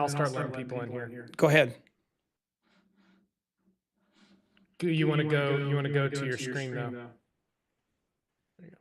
I'll start letting people in here. Go ahead. You want to go? You want to go to your screen though? There you go.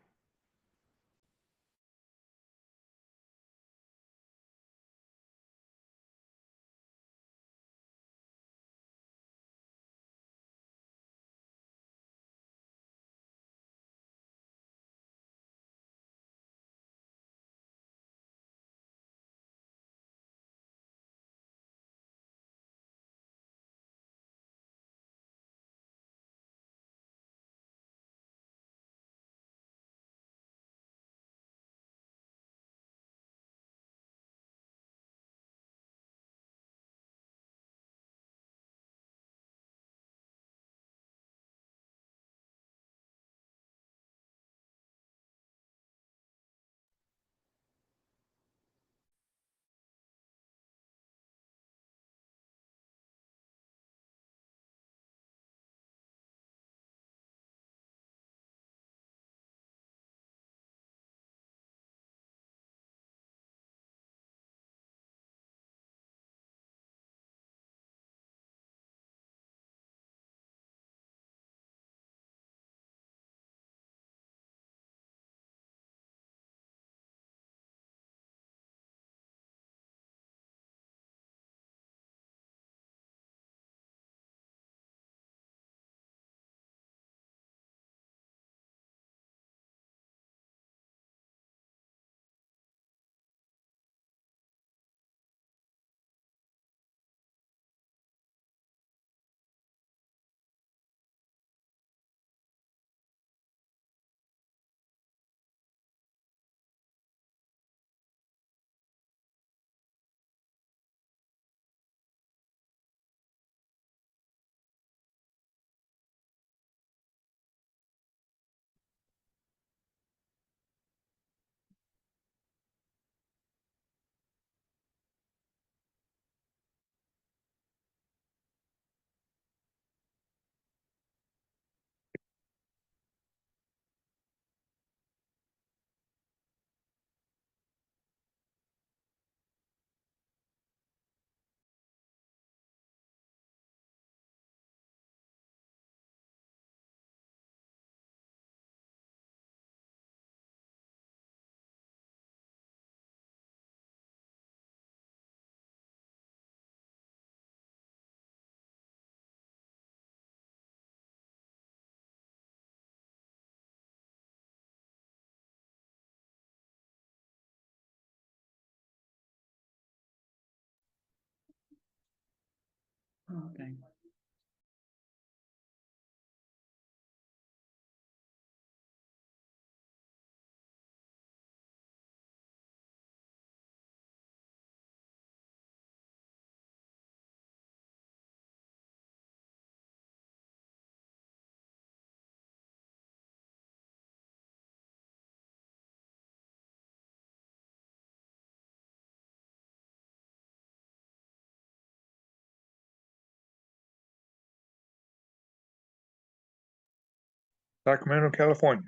Okay. Sacramento, California.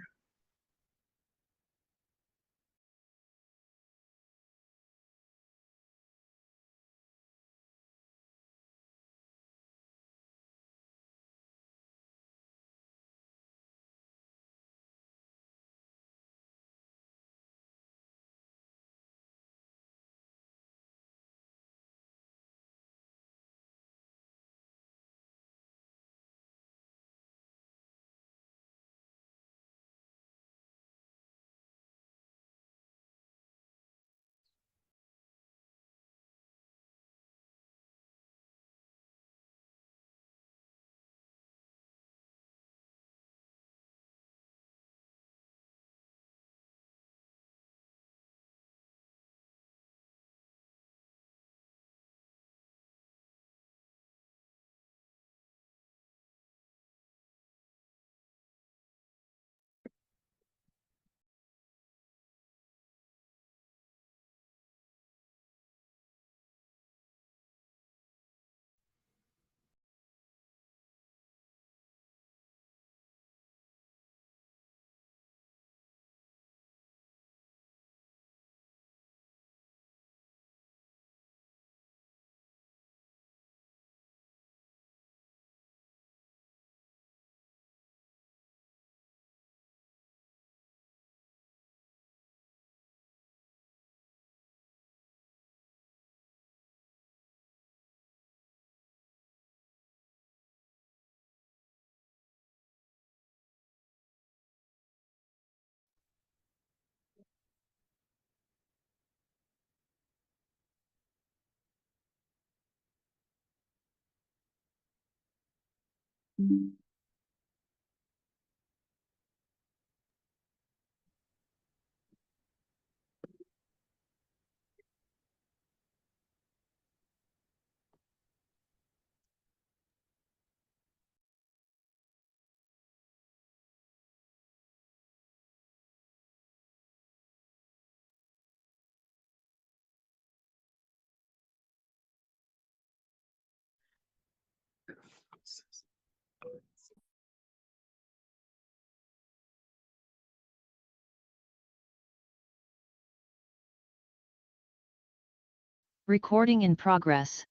Recording in progress.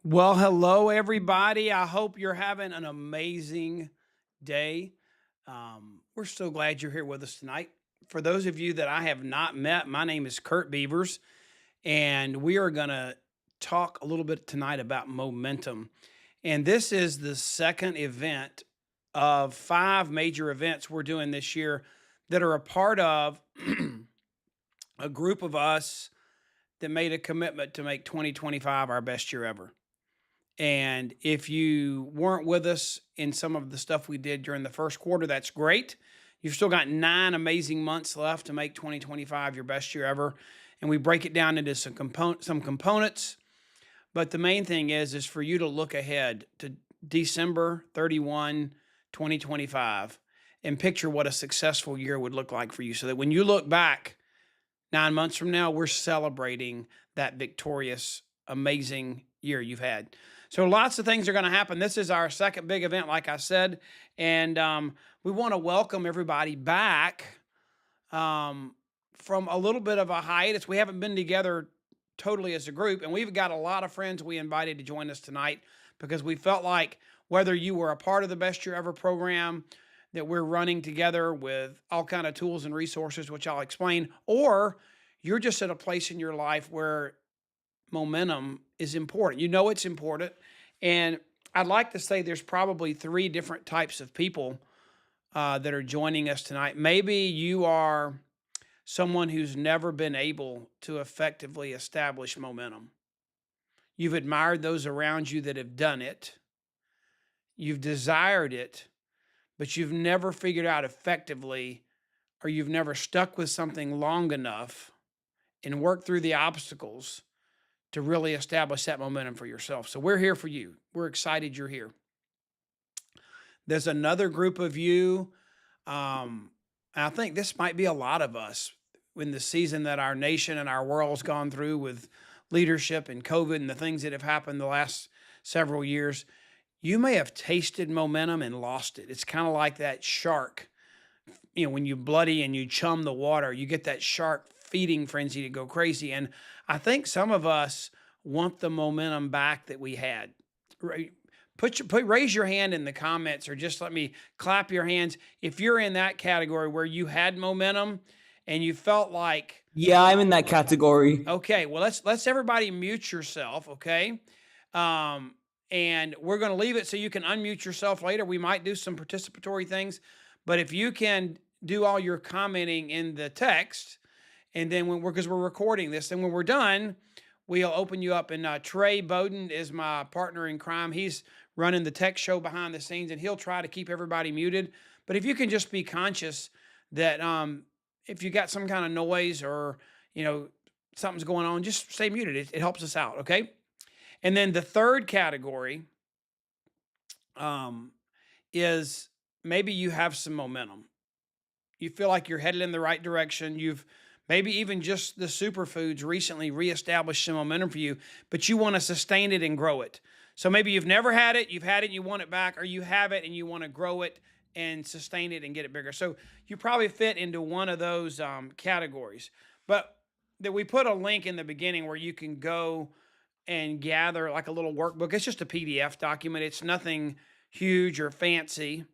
Well, hello, everybody. I hope you're having an amazing day. We're so glad you're here with us tonight. For those of you that I have not met, my name is Curt Beavers, and we are going to talk a little bit tonight about momentum. And this is the second event of 5 major events we're doing this year that are a part of a group of us that made a commitment to make 2025 our best year ever. And if you weren't with us in some of the stuff we did during the first quarter, that's great. You've still got 9 amazing months left to make 2025 your best year ever. And we break it down into some components. But the main thing is for you to look ahead to December 31, 2025, and picture what a successful year would look like for you, so that when you look back 9 months from now, we're celebrating that victorious, amazing year you've had. So lots of things are going to happen. This is our second big event, like I said, and we want to welcome everybody back from a little bit of a hiatus. We haven't been together totally as a group, and we've got a lot of friends we invited to join us tonight because we felt like whether you were a part of the Best Year Ever program that we're running together with all kind of tools and resources, which I'll explain, or you're just at a place in your life where momentum is important. You know it's important. And I'd like to say there's probably 3 different types of people that are joining us tonight. Maybe you are someone who's never been able to effectively establish momentum. You've admired those around you that have done it. You've desired it, but you've never figured out effectively, or you've never stuck with something long enough and worked through the obstacles to really establish that momentum for yourself. So we're here for you. We're excited you're here. There's another group of you. I think this might be a lot of us in the season that our nation and our world's gone through with leadership and COVID and the things that have happened the last several years. You may have tasted momentum and lost it. It's kind of like that shark. You know, when you bloody and you chum the water, you get that shark feeding frenzy to go crazy. And I think some of us want the momentum back that we had. Raise your hand in the comments, or just let me clap your hands if you're in that category where you had momentum and you felt like, yeah, I'm in that category. Okay, well, let's everybody mute yourself, okay? And we're going to leave it so you can unmute yourself later. We might do some participatory things, but if you can do all your commenting in the text, and then because we're recording this, and when we're done, we'll open you up. And Trey Bowden is my partner in crime. He's running the tech show behind the scenes, and he'll try to keep everybody muted. But if you can just be conscious that if you got some kind of noise or, something's going on, just stay muted. It helps us out, okay? And then the third category is maybe you have some momentum. You feel like you're headed in the right direction. You've maybe even just the superfoods recently reestablished some momentum for you, but you want to sustain it and grow it. So maybe you've never had it, you've had it and you want it back, or you have it and you want to grow it and sustain it and get it bigger. So you probably fit into one of those categories. But that we put a link in the beginning where you can go and gather like a little workbook. It's just a PDF document. It's nothing huge or fancy.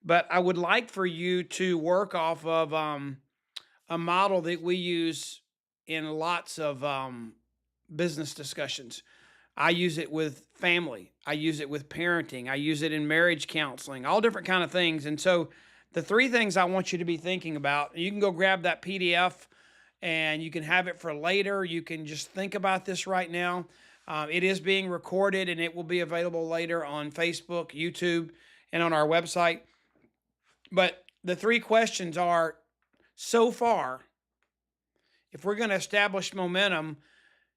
but I would like for you to work off of a model that we use in lots of business discussions. I use it with family. I use it with parenting. I use it in marriage counseling, all different kind of things. And so the three things I want you to be thinking about, you can go grab that PDF and you can have it for later. You can just think about this right now. It is being recorded and it will be available later on Facebook, YouTube, and on our website. But the three questions are, so far, if we're going to establish momentum,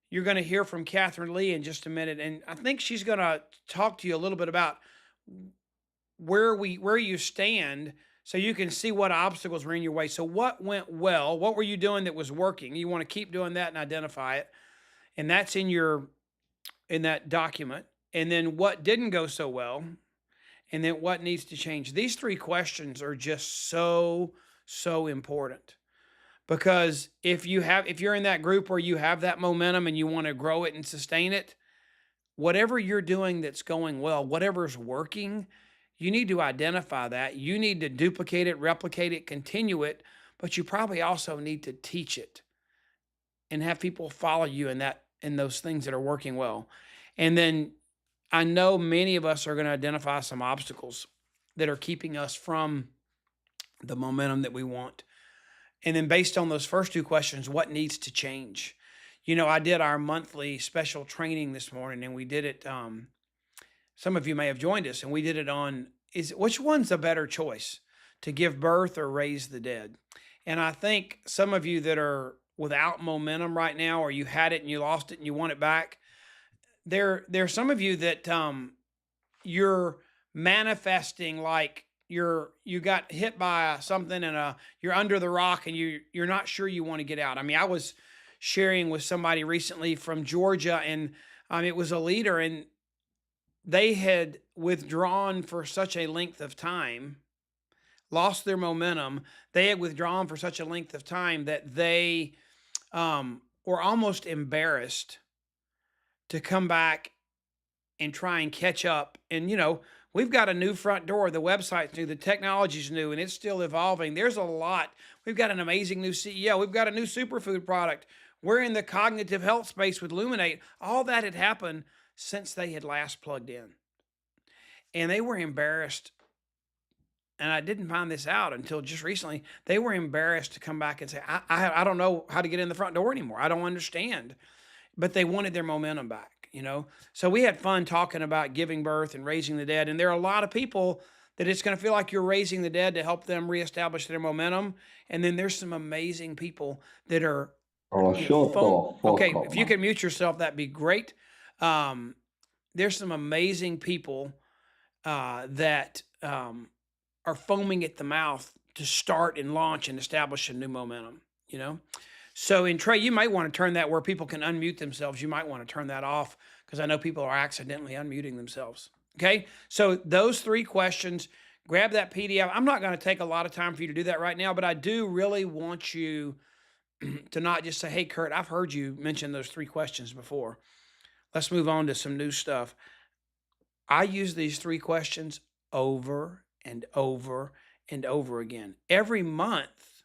you're going to hear from Kathrine Lee in just a minute. And I think she's going to talk to you a little bit about where you stand so you can see what obstacles were in your way. So what went well? What were you doing that was working? You want to keep doing that and identify it. And that's in that document. And then what didn't go so well, and then what needs to change. These three questions are just so important, because if you're in that group where you have that momentum and you want to grow it and sustain it, whatever you're doing that's going well, whatever's working, you need to identify that. You need to duplicate it, replicate it, continue it, but you probably also need to teach it and have people follow you in those things that are working well. And then I know many of us are going to identify some obstacles that are keeping us from the momentum that we want. And then based on those first two questions, what needs to change? I did our monthly special training this morning, and we did it. Some of you may have joined us, and we did it on which one's a better choice, to give birth or raise the dead? And I think some of you that are without momentum right now, or you had it and you lost it and you want it back, there's some of you that you're manifesting like you got hit by something and you're under the rock and you're not sure you want to get out. I mean, I was sharing with somebody recently from Georgia, and it was a leader, and they had withdrawn for such a length of time, lost their momentum. They had withdrawn for such a length of time that they were almost embarrassed to come back and try and catch up. And, we've got a new front door. The website's new, the technology's new, and it's still evolving. There's a lot. We've got an amazing new CEO. We've got a new superfood product. We're in the cognitive health space with Luminate. All that had happened since they had last plugged in. And they were embarrassed. And I didn't find this out until just recently. They were embarrassed to come back and say, I don't know how to get in the front door anymore. I don't understand. But they wanted their momentum back, So we had fun talking about giving birth and raising the dead. And there are a lot of people that it's going to feel like you're raising the dead to help them reestablish their momentum. And then there's some amazing people that are okay, if you can mute yourself, that'd be great. There's some amazing people that are foaming at the mouth to start and launch and establish a new momentum, So in Trey, you might want to turn that where people can unmute themselves. You might want to turn that off, because I know people are accidentally unmuting themselves. Okay, so those three questions, grab that PDF. I'm not going to take a lot of time for you to do that right now, but I do really want you to not just say, hey, Curt, I've heard you mention those three questions before. Let's move on to some new stuff. I use these three questions over and over and over again. Every month,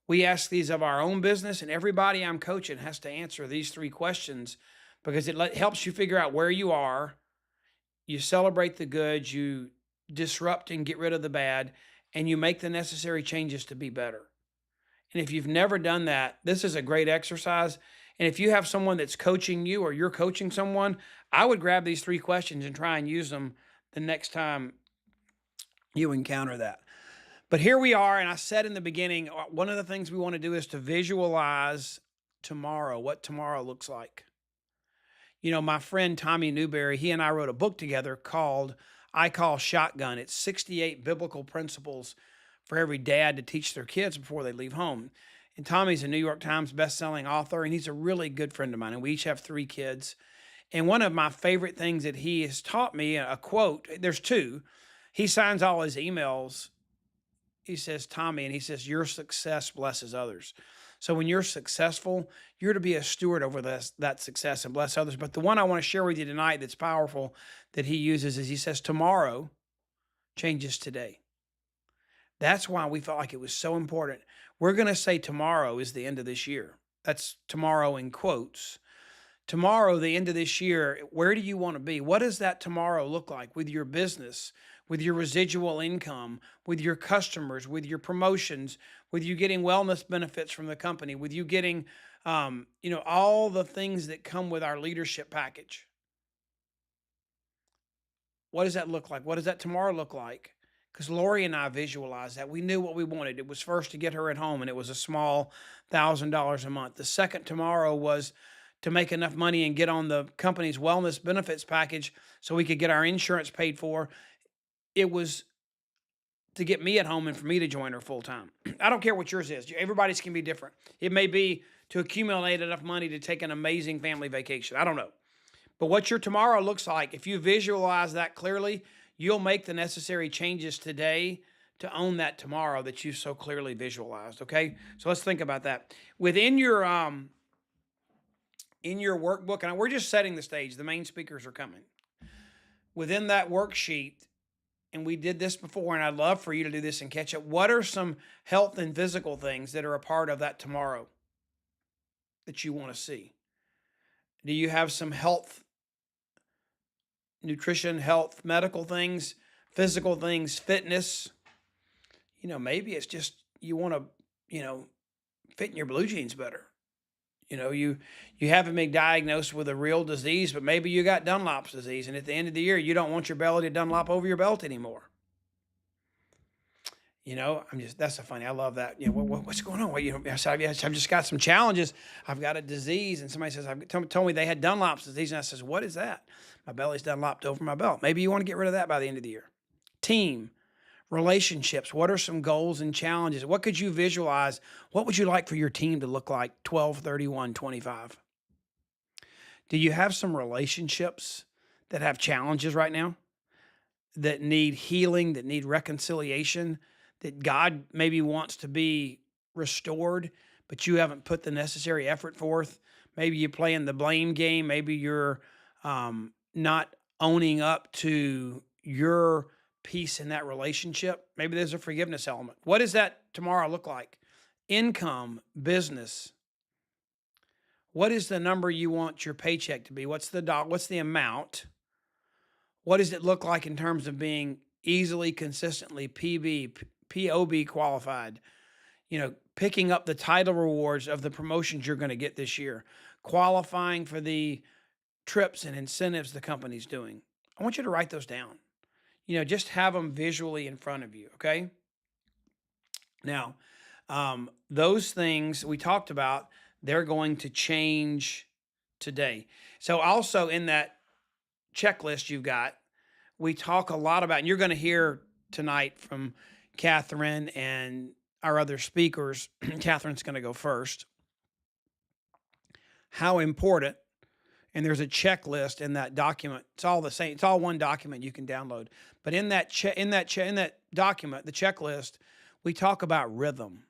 we ask these of our own business, and everybody I'm coaching has to answer these three questions, because it helps you figure out where you are. You celebrate the good, you disrupt and get rid of the bad, and you make the necessary changes to be better. And if you've never done that, this is a great exercise. And if you have someone that's coaching you, or you're coaching someone, I would grab these three questions and try and use them the next time you encounter that. But here we are, and I said in the beginning, one of the things we want to do is to visualize tomorrow, what tomorrow looks like. My friend Tommy Newberry, he and I wrote a book together called I Call Shotgun. It's 68 biblical principles for every dad to teach their kids before they leave home. And Tommy's a New York Times bestselling author, and he's a really good friend of mine, and we each have 3 kids. And one of my favorite things that he has taught me, a quote, there's 2. He signs all his emails. He says, Tommy, and he says, your success blesses others. So when you're successful, you're to be a steward over that success and bless others. But the one I want to share with you tonight that's powerful that he uses is, he says, tomorrow changes today. That's why we felt like it was so important. We're going to say tomorrow is the end of this year. That's tomorrow in quotes. Tomorrow, the end of this year, where do you want to be? What does that tomorrow look like with your business, with your residual income, with your customers, with your promotions, with you getting wellness benefits from the company, with you getting, all the things that come with our leadership package? What does that look like? What does that tomorrow look like? Because Lori and I visualized that. We knew what we wanted. It was first to get her at home, and it was a small $1,000 a month. The second tomorrow was to make enough money and get on the company's wellness benefits package so we could get our insurance paid for. It was to get me at home and for me to join her full time. I don't care what yours is. Everybody's can be different. It may be to accumulate enough money to take an amazing family vacation. I don't know. But what your tomorrow looks like, if you visualize that clearly, you'll make the necessary changes today to own that tomorrow that you so clearly visualized. Okay, so let's think about that within your workbook. And we're just setting the stage. The main speakers are coming within that worksheet. And we did this before, and I'd love for you to do this and catch up. What are some health and physical things that are a part of that tomorrow that you want to see? Do you have some health, nutrition, health, medical things, physical things, fitness? Maybe it's just you want to, fit in your blue jeans better. You haven't been diagnosed with a real disease, but maybe you got Dunlop's disease, and at the end of the year, you don't want your belly to Dunlop over your belt anymore. That's so funny. I love that. What's going on? I've just got some challenges. I've got a disease, and somebody says, told me they had Dunlop's disease, and I says, what is that? My belly's Dunlopped over my belt. Maybe you want to get rid of that by the end of the year. Team, relationships. What are some goals and challenges? What could you visualize? What would you like for your team to look like 12/31/25? Do you have some relationships that have challenges right now, that need healing, that need reconciliation, that God maybe wants to be restored, but you haven't put the necessary effort forth? Maybe you're playing the blame game. Maybe you're not owning up to your piece in that relationship. Maybe there's a forgiveness element. What does that tomorrow look like? Income, business. What is the number you want your paycheck to be? What's the amount? What does it look like in terms of being easily, consistently POB qualified? Picking up the title rewards of the promotions you're going to get this year, qualifying for the trips and incentives the company's doing. I want you to write those down. Just have them visually in front of you, okay? Now, those things we talked about, they're going to change today. So also in that checklist you've got, we talk a lot about, and you're going to hear tonight from Kathrine and our other speakers. Katherine's going to go first. How important. And there's a checklist in that document. It's all the same. It's all one document you can download. But in that document, the checklist, we talk about rhythm.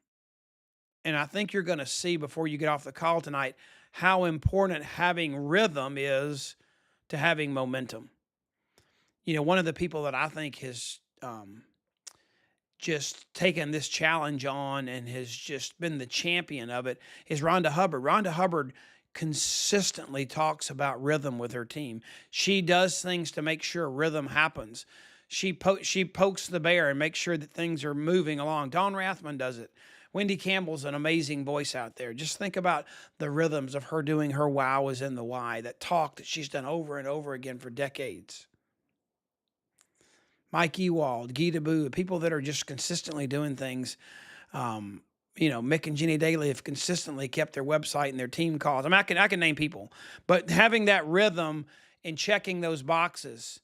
And I think you're going to see before you get off the call tonight how important having rhythm is to having momentum. One of the people that I think has just taken this challenge on and has just been the champion of it is Rhonda Hubbard. Rhonda Hubbard consistently talks about rhythm with her team. She does things to make sure rhythm happens. She pokes the bear and makes sure that things are moving along. Dawn Rathman does it. Wendy Campbell's an amazing voice out there. Just think about the rhythms of her doing her wow is in the why, that talk that she's done over and over again for decades. Mike Ewald, Guy Debou, people that are just consistently doing things. Mick and Jenny Daly have consistently kept their website and their team calls. I can name people, but having that rhythm and checking those boxes,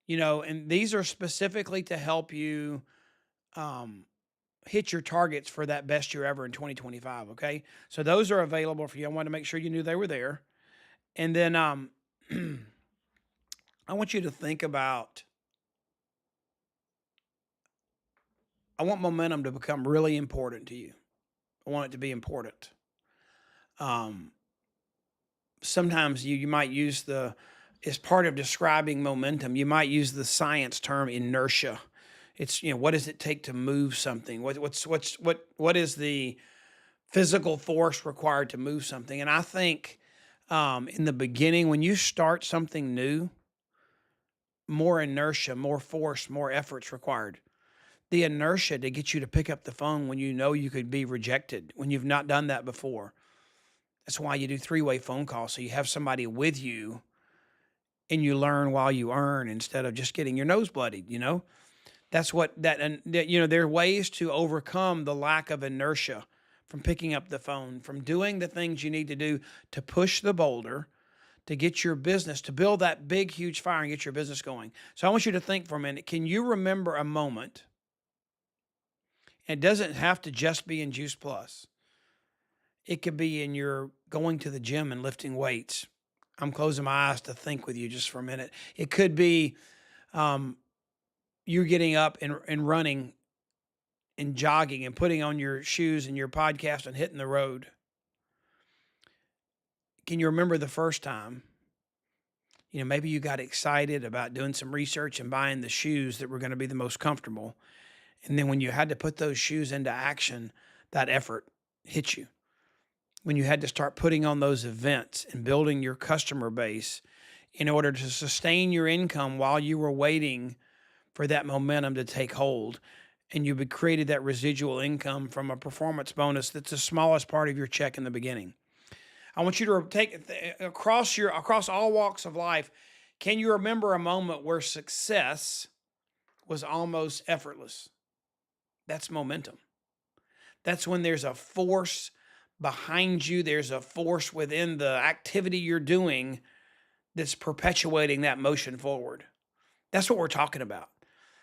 and these are specifically to help you hit your targets for that best year ever in 2025. Okay. So those are available for you. I wanted to make sure you knew they were there. And then I want you to think about, I want momentum to become really important to you. I want it to be important. Sometimes you might use as part of describing momentum, you might use the science term inertia. It's, what does it take to move something? What is the physical force required to move something? And I think in the beginning, when you start something new, more inertia, more force, more effort's required. The inertia to get you to pick up the phone when you know you could be rejected, when you've not done that before. That's why you do three-way phone calls, so you have somebody with you and you learn while you earn instead of just getting your nose bloodied, That's and there are ways to overcome the lack of inertia from picking up the phone, from doing the things you need to do to push the boulder, to get your business, to build that big, huge fire and get your business going. So I want you to think for a minute. Can you remember a moment? It doesn't have to just be in Juice Plus. It could be in your going to the gym and lifting weights. I'm closing my eyes to think with you just for a minute. It could be you're getting up and running and jogging and putting on your shoes and your podcast and hitting the road. Can you remember the first time? Maybe you got excited about doing some research and buying the shoes that were going to be the most comfortable. And then when you had to put those shoes into action, that effort hit you. When you had to start putting on those events and building your customer base in order to sustain your income while you were waiting for that momentum to take hold. And you created that residual income from a performance bonus that's the smallest part of your check in the beginning. I want you to take across all walks of life. Can you remember a moment where success was almost effortless? That's momentum. That's when there's a force behind you. There's a force within the activity you're doing that's perpetuating that motion forward. That's what we're talking about.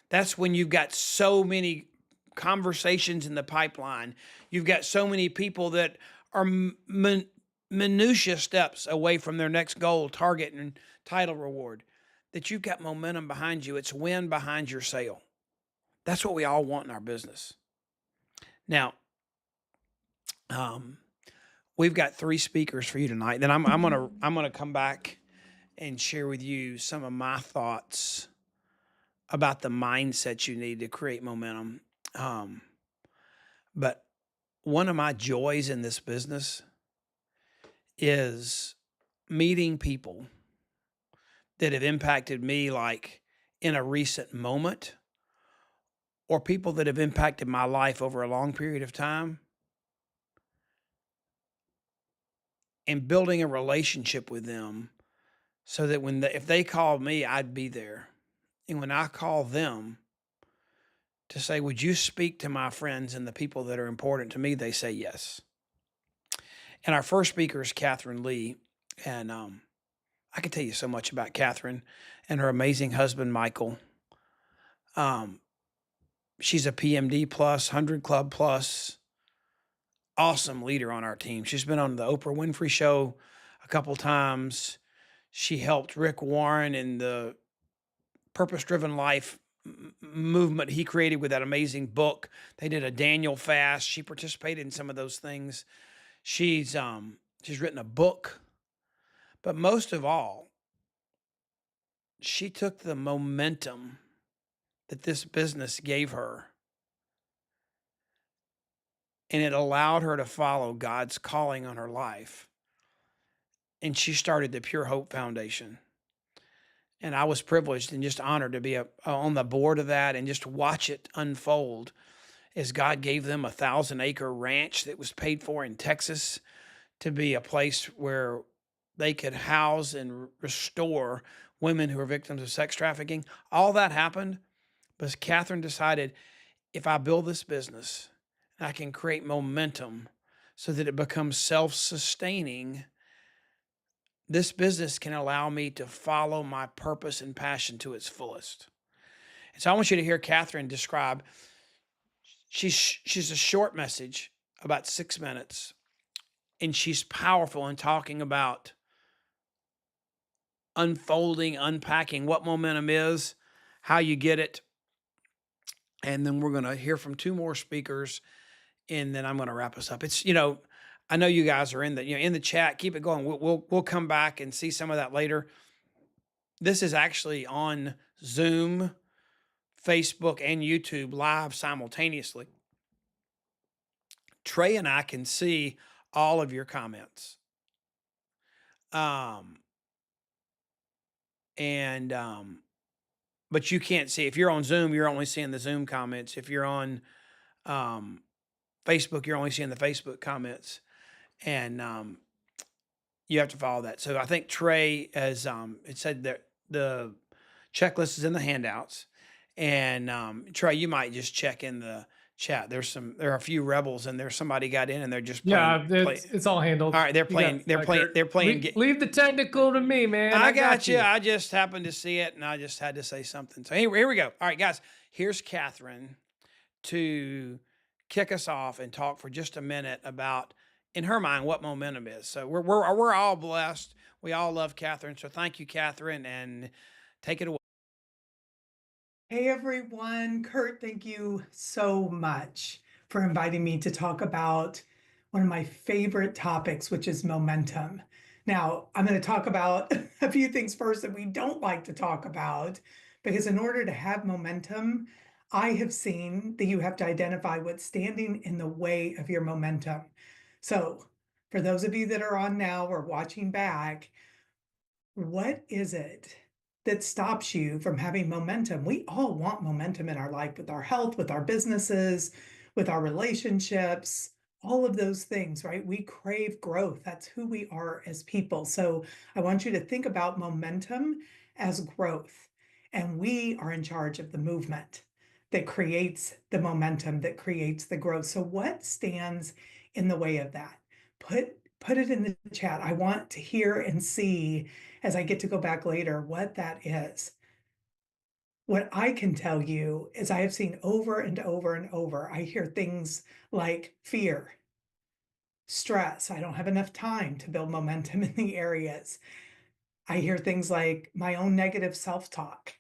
That's when you've got so many conversations in the pipeline. You've got so many people that are minutia steps away from their next goal, target, and title reward, that you've got momentum behind you. It's wind behind your sail. That's what we all want in our business. Now, we've got 3 speakers for you tonight. Then I'm gonna come back and share with you some of my thoughts about the mindset you need to create momentum. But one of my joys in this business is meeting people that have impacted me, like in a recent moment, or people that have impacted my life over a long period of time, and building a relationship with them so that if they called me, I'd be there. And when I call them to say, would you speak to my friends and the people that are important to me, they say yes. And our first speaker is Kathrine Lee. And I can tell you so much about Kathrine and her amazing husband, Michael. She's a PMD plus, 100 Club plus, awesome leader on our team. She's been on the Oprah Winfrey Show a couple times. She helped Rick Warren in the purpose-driven life movement he created with that amazing book. They did a Daniel fast. She participated in some of those things. She's written a book, but most of all, she took the momentum that this business gave her, and it allowed her to follow God's calling on her life. And she started the Pure Hope Foundation. And I was privileged and just honored to be on the board of that and just watch it unfold as God gave them a 1,000-acre ranch that was paid for in Texas to be a place where they could house and restore women who are victims of sex trafficking. All that happened because Kathrine decided, if I build this business, I can create momentum so that it becomes self-sustaining. This business can allow me to follow my purpose and passion to its fullest. And so I want you to hear Kathrine describe. She's a short message, about 6 minutes, and she's powerful in talking about unfolding, unpacking what momentum is, how you get it. And then we're going to hear from 2 more speakers, and then I'm going to wrap us up. It's, I know you guys are in the chat. Keep it going. We'll come back and see some of that later. This is actually on Zoom Facebook and YouTube live simultaneously. Trey and I can see all of your comments. But you can't see. If you're on Zoom, you're only seeing the Zoom comments. If you're on Facebook, you're only seeing the Facebook comments. And you have to follow that. So I think Trey has it said that the checklist is in the handouts. And Trey, you might just check in the chat. There are a few rebels and there's somebody got in and they're just playing. Yeah, it's all handled. All right, they're playing. They're playing. Leave the technical to me, man. I got you. I just happened to see it, and I just had to say something. So here we go. All right, guys. Here's Kathrine to kick us off and talk for just a minute about, in her mind, what momentum is. So we're all blessed. We all love Kathrine. So thank you, Kathrine, and take it away. Hey everyone, Curt, thank you so much for inviting me to talk about one of my favorite topics, which is momentum. Now, I'm going to talk about a few things first that we don't like to talk about, because in order to have momentum, I have seen that you have to identify what's standing in the way of your momentum. So for those of you that are on now or watching back, what is it that stops you from having momentum? We all want momentum in our life, with our health, with our businesses, with our relationships, all of those things, right? We crave growth. That's who we are as people. So I want you to think about momentum as growth. And we are in charge of the movement that creates the momentum, that creates the growth. So what stands in the way of that? Put it in the chat. I want to hear and see, as I get to go back later, what that is. What I can tell you is I have seen over and over and over, I hear things like fear, stress. I don't have enough time to build momentum in the areas. I hear things like my own negative self-talk.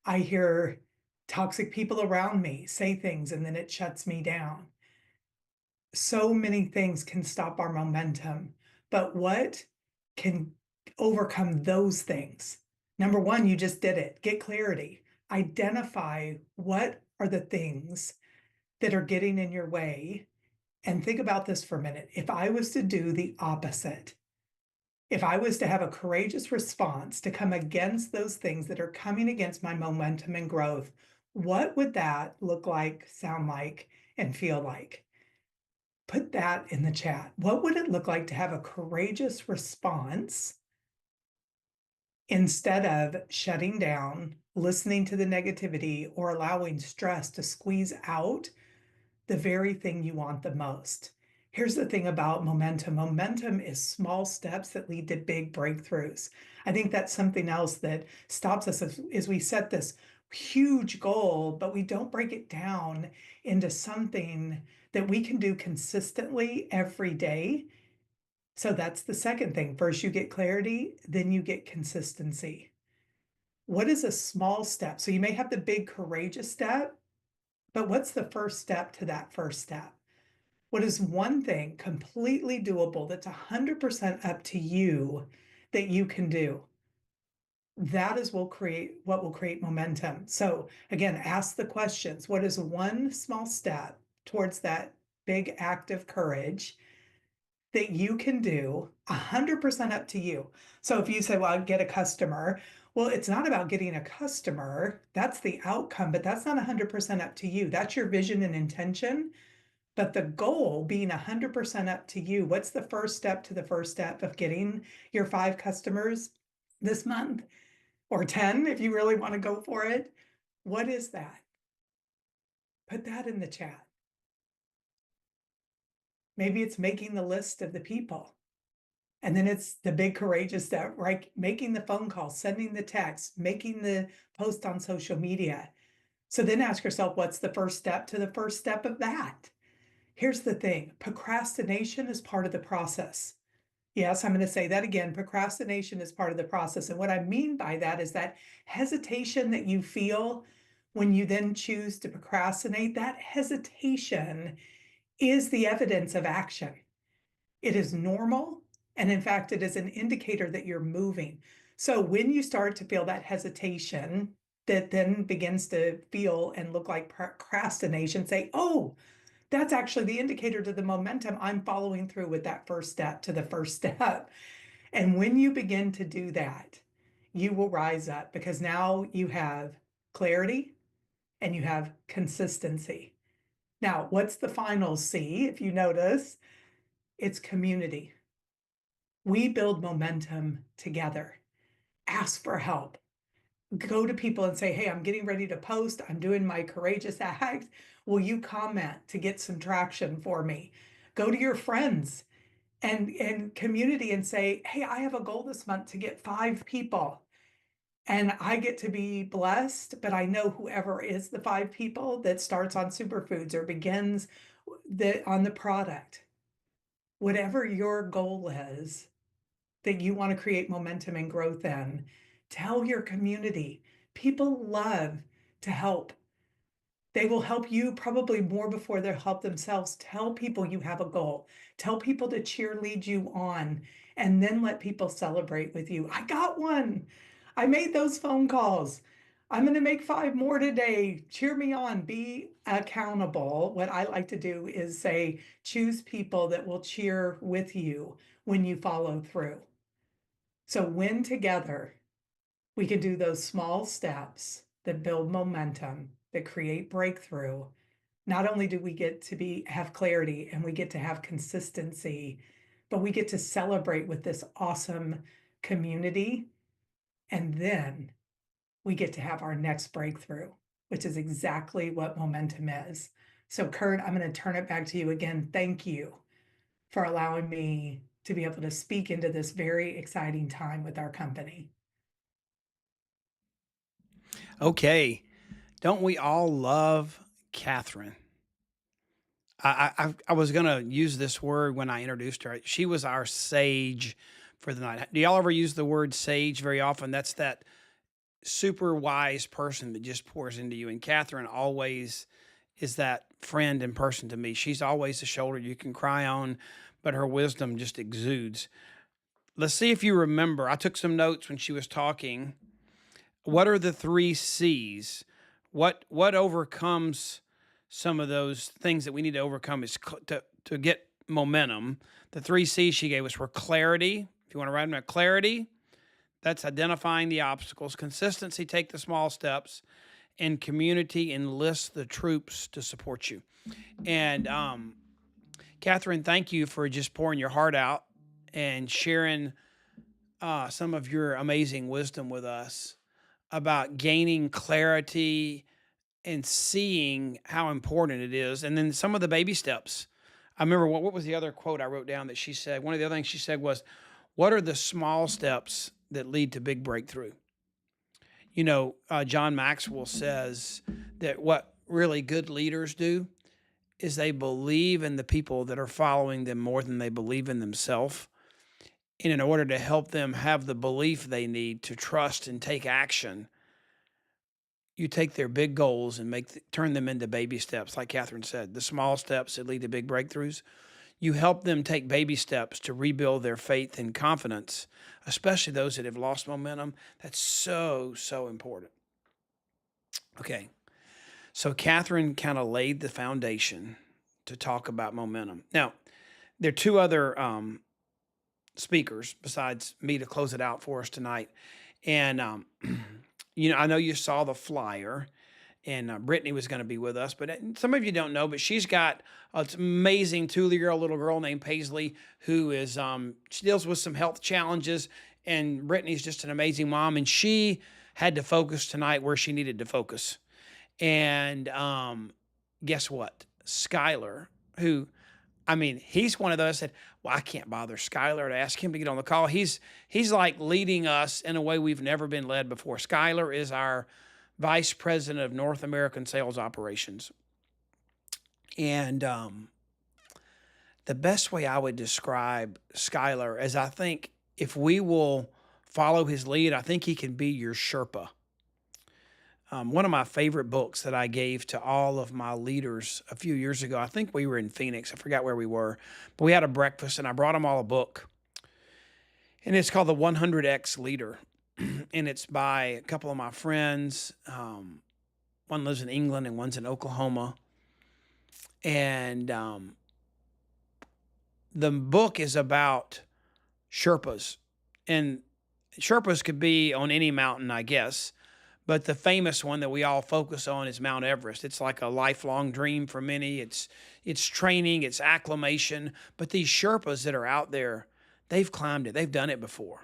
I hear toxic people around me say things and then it shuts me down. So many things can stop our momentum, but what can overcome those things? Number one, you just did it. Get clarity. Identify what are the things that are getting in your way. And think about this for a minute. If I was to do the opposite, if I was to have a courageous response to come against those things that are coming against my momentum and growth, what would that look like, sound like, and feel like? Put that in the chat. What would it look like to have a courageous response instead of shutting down, listening to the negativity, or allowing stress to squeeze out the very thing you want the most? Here's the thing about momentum. Momentum is small steps that lead to big breakthroughs. I think that's something else that stops us is we set this huge goal, but we don't break it down into something that we can do consistently every day. So that's the second thing. First, you get clarity, then you get consistency. What is a small step? So you may have the big courageous step, but what's the first step to that first step? What is one thing completely doable that's 100% up to you that you can do? That is what will create momentum. So again, ask the questions. What is one small step towards that big act of courage that you can do 100% up to you? So if you say, well, I'll get a customer. Well, it's not about getting a customer. That's the outcome, but that's not 100% up to you. That's your vision and intention. But the goal being 100% up to you. What's the first step to the first step of getting your 5 customers this month? Or 10, if you really want to go for it. What is that? Put that in the chat. Maybe it's making the list of the people. And then it's the big courageous step, right? Making the phone call, sending the text, making the post on social media. So then ask yourself, what's the first step to the first step of that? Here's the thing. Procrastination is part of the process. Yes, I'm going to say that again. Procrastination is part of the process. And what I mean by that is that hesitation that you feel when you then choose to procrastinate, that hesitation is the evidence of action. It is normal. And in fact, it is an indicator that you're moving. So when you start to feel that hesitation, that then begins to feel and look like procrastination, say, oh, that's actually the indicator to the momentum. I'm following through with that first step to the first step. And when you begin to do that, you will rise up because now you have clarity and you have consistency. Now, what's the final C? If you notice, it's community. We build momentum together. Ask for help. Go to people and say, hey, I'm getting ready to post. I'm doing my courageous act. Will you comment to get some traction for me? Go to your friends and community and say, hey, I have a goal this month to get 5 people. And I get to be blessed, but I know whoever is the 5 people that starts on superfoods or begins on the product, whatever your goal is that you want to create momentum and growth in, tell your community. People love to help. They will help you probably more before they'll help themselves. Tell people you have a goal. Tell people to cheerlead you on, and then let people celebrate with you. I got one. I made those phone calls. I'm going to make 5 more today. Cheer me on. Be accountable. What I like to do is say, choose people that will cheer with you when you follow through. So when together we can do those small steps that build momentum, that create breakthrough, not only do we get to have clarity and we get to have consistency, but we get to celebrate with this awesome community. And then we get to have our next breakthrough, which is exactly what momentum is. So Curt, I'm going to turn it back to you again. Thank you for allowing me to be able to speak into this very exciting time with our company. Okay. Don't we all love Kathrine? I was going to use this word when I introduced her. She was our sage for the night. Do y'all ever use the word sage very often? That's that super wise person that just pours into you. And Kathrine always is that friend and person to me. She's always a shoulder you can cry on, but her wisdom just exudes. Let's see if you remember. I took some notes when she was talking. What are the 3 C's? What overcomes some of those things that we need to overcome is to get momentum. The 3 C's she gave us were clarity. If you want to write them down, clarity, that's identifying the obstacles. Consistency, take the small steps. And community, enlist the troops to support you. And Kathrine, thank you for just pouring your heart out and sharing some of your amazing wisdom with us about gaining clarity and seeing how important it is. And then some of the baby steps. I remember what was the other quote I wrote down that she said? One of the other things she said was, what are the small steps that lead to big breakthrough? You know, John Maxwell says that what really good leaders do is they believe in the people that are following them more than they believe in themselves. And in order to help them have the belief they need to trust and take action, you take their big goals and turn them into baby steps, like Kathrine said, the small steps that lead to big breakthroughs. You help them take baby steps to rebuild their faith and confidence, especially those that have lost momentum. That's so, so important. Okay, so Kathrine kind of laid the foundation to talk about momentum. Now, there are 2 other speakers besides me to close it out for us tonight. And, I know you saw the flyer, and Brittany was going to be with us, but some of you don't know, but she's got an amazing 2-year-old little girl named Paisley who is, she deals with some health challenges, and Brittany's just an amazing mom, and she had to focus tonight where she needed to focus. And guess what? Skyleur, who, he's one of those that said, well, I can't bother Skyleur to ask him to get on the call. He's like leading us in a way we've never been led before. Skyleur is our Vice President of North American Sales Operations. And the best way I would describe Skyleur is I think if we will follow his lead, I think he can be your Sherpa. One of my favorite books that I gave to all of my leaders a few years ago, I think we were in Phoenix. I forgot where we were, but we had a breakfast and I brought them all a book. And it's called The 100X Leader. and it's by a couple of my friends. One lives in England and one's in Oklahoma. And the book is about Sherpas. And Sherpas could be on any mountain, I guess. But the famous one that we all focus on is Mount Everest. It's like a lifelong dream for many. It's training, it's acclimation. But these Sherpas that are out there, they've climbed it. They've done it before.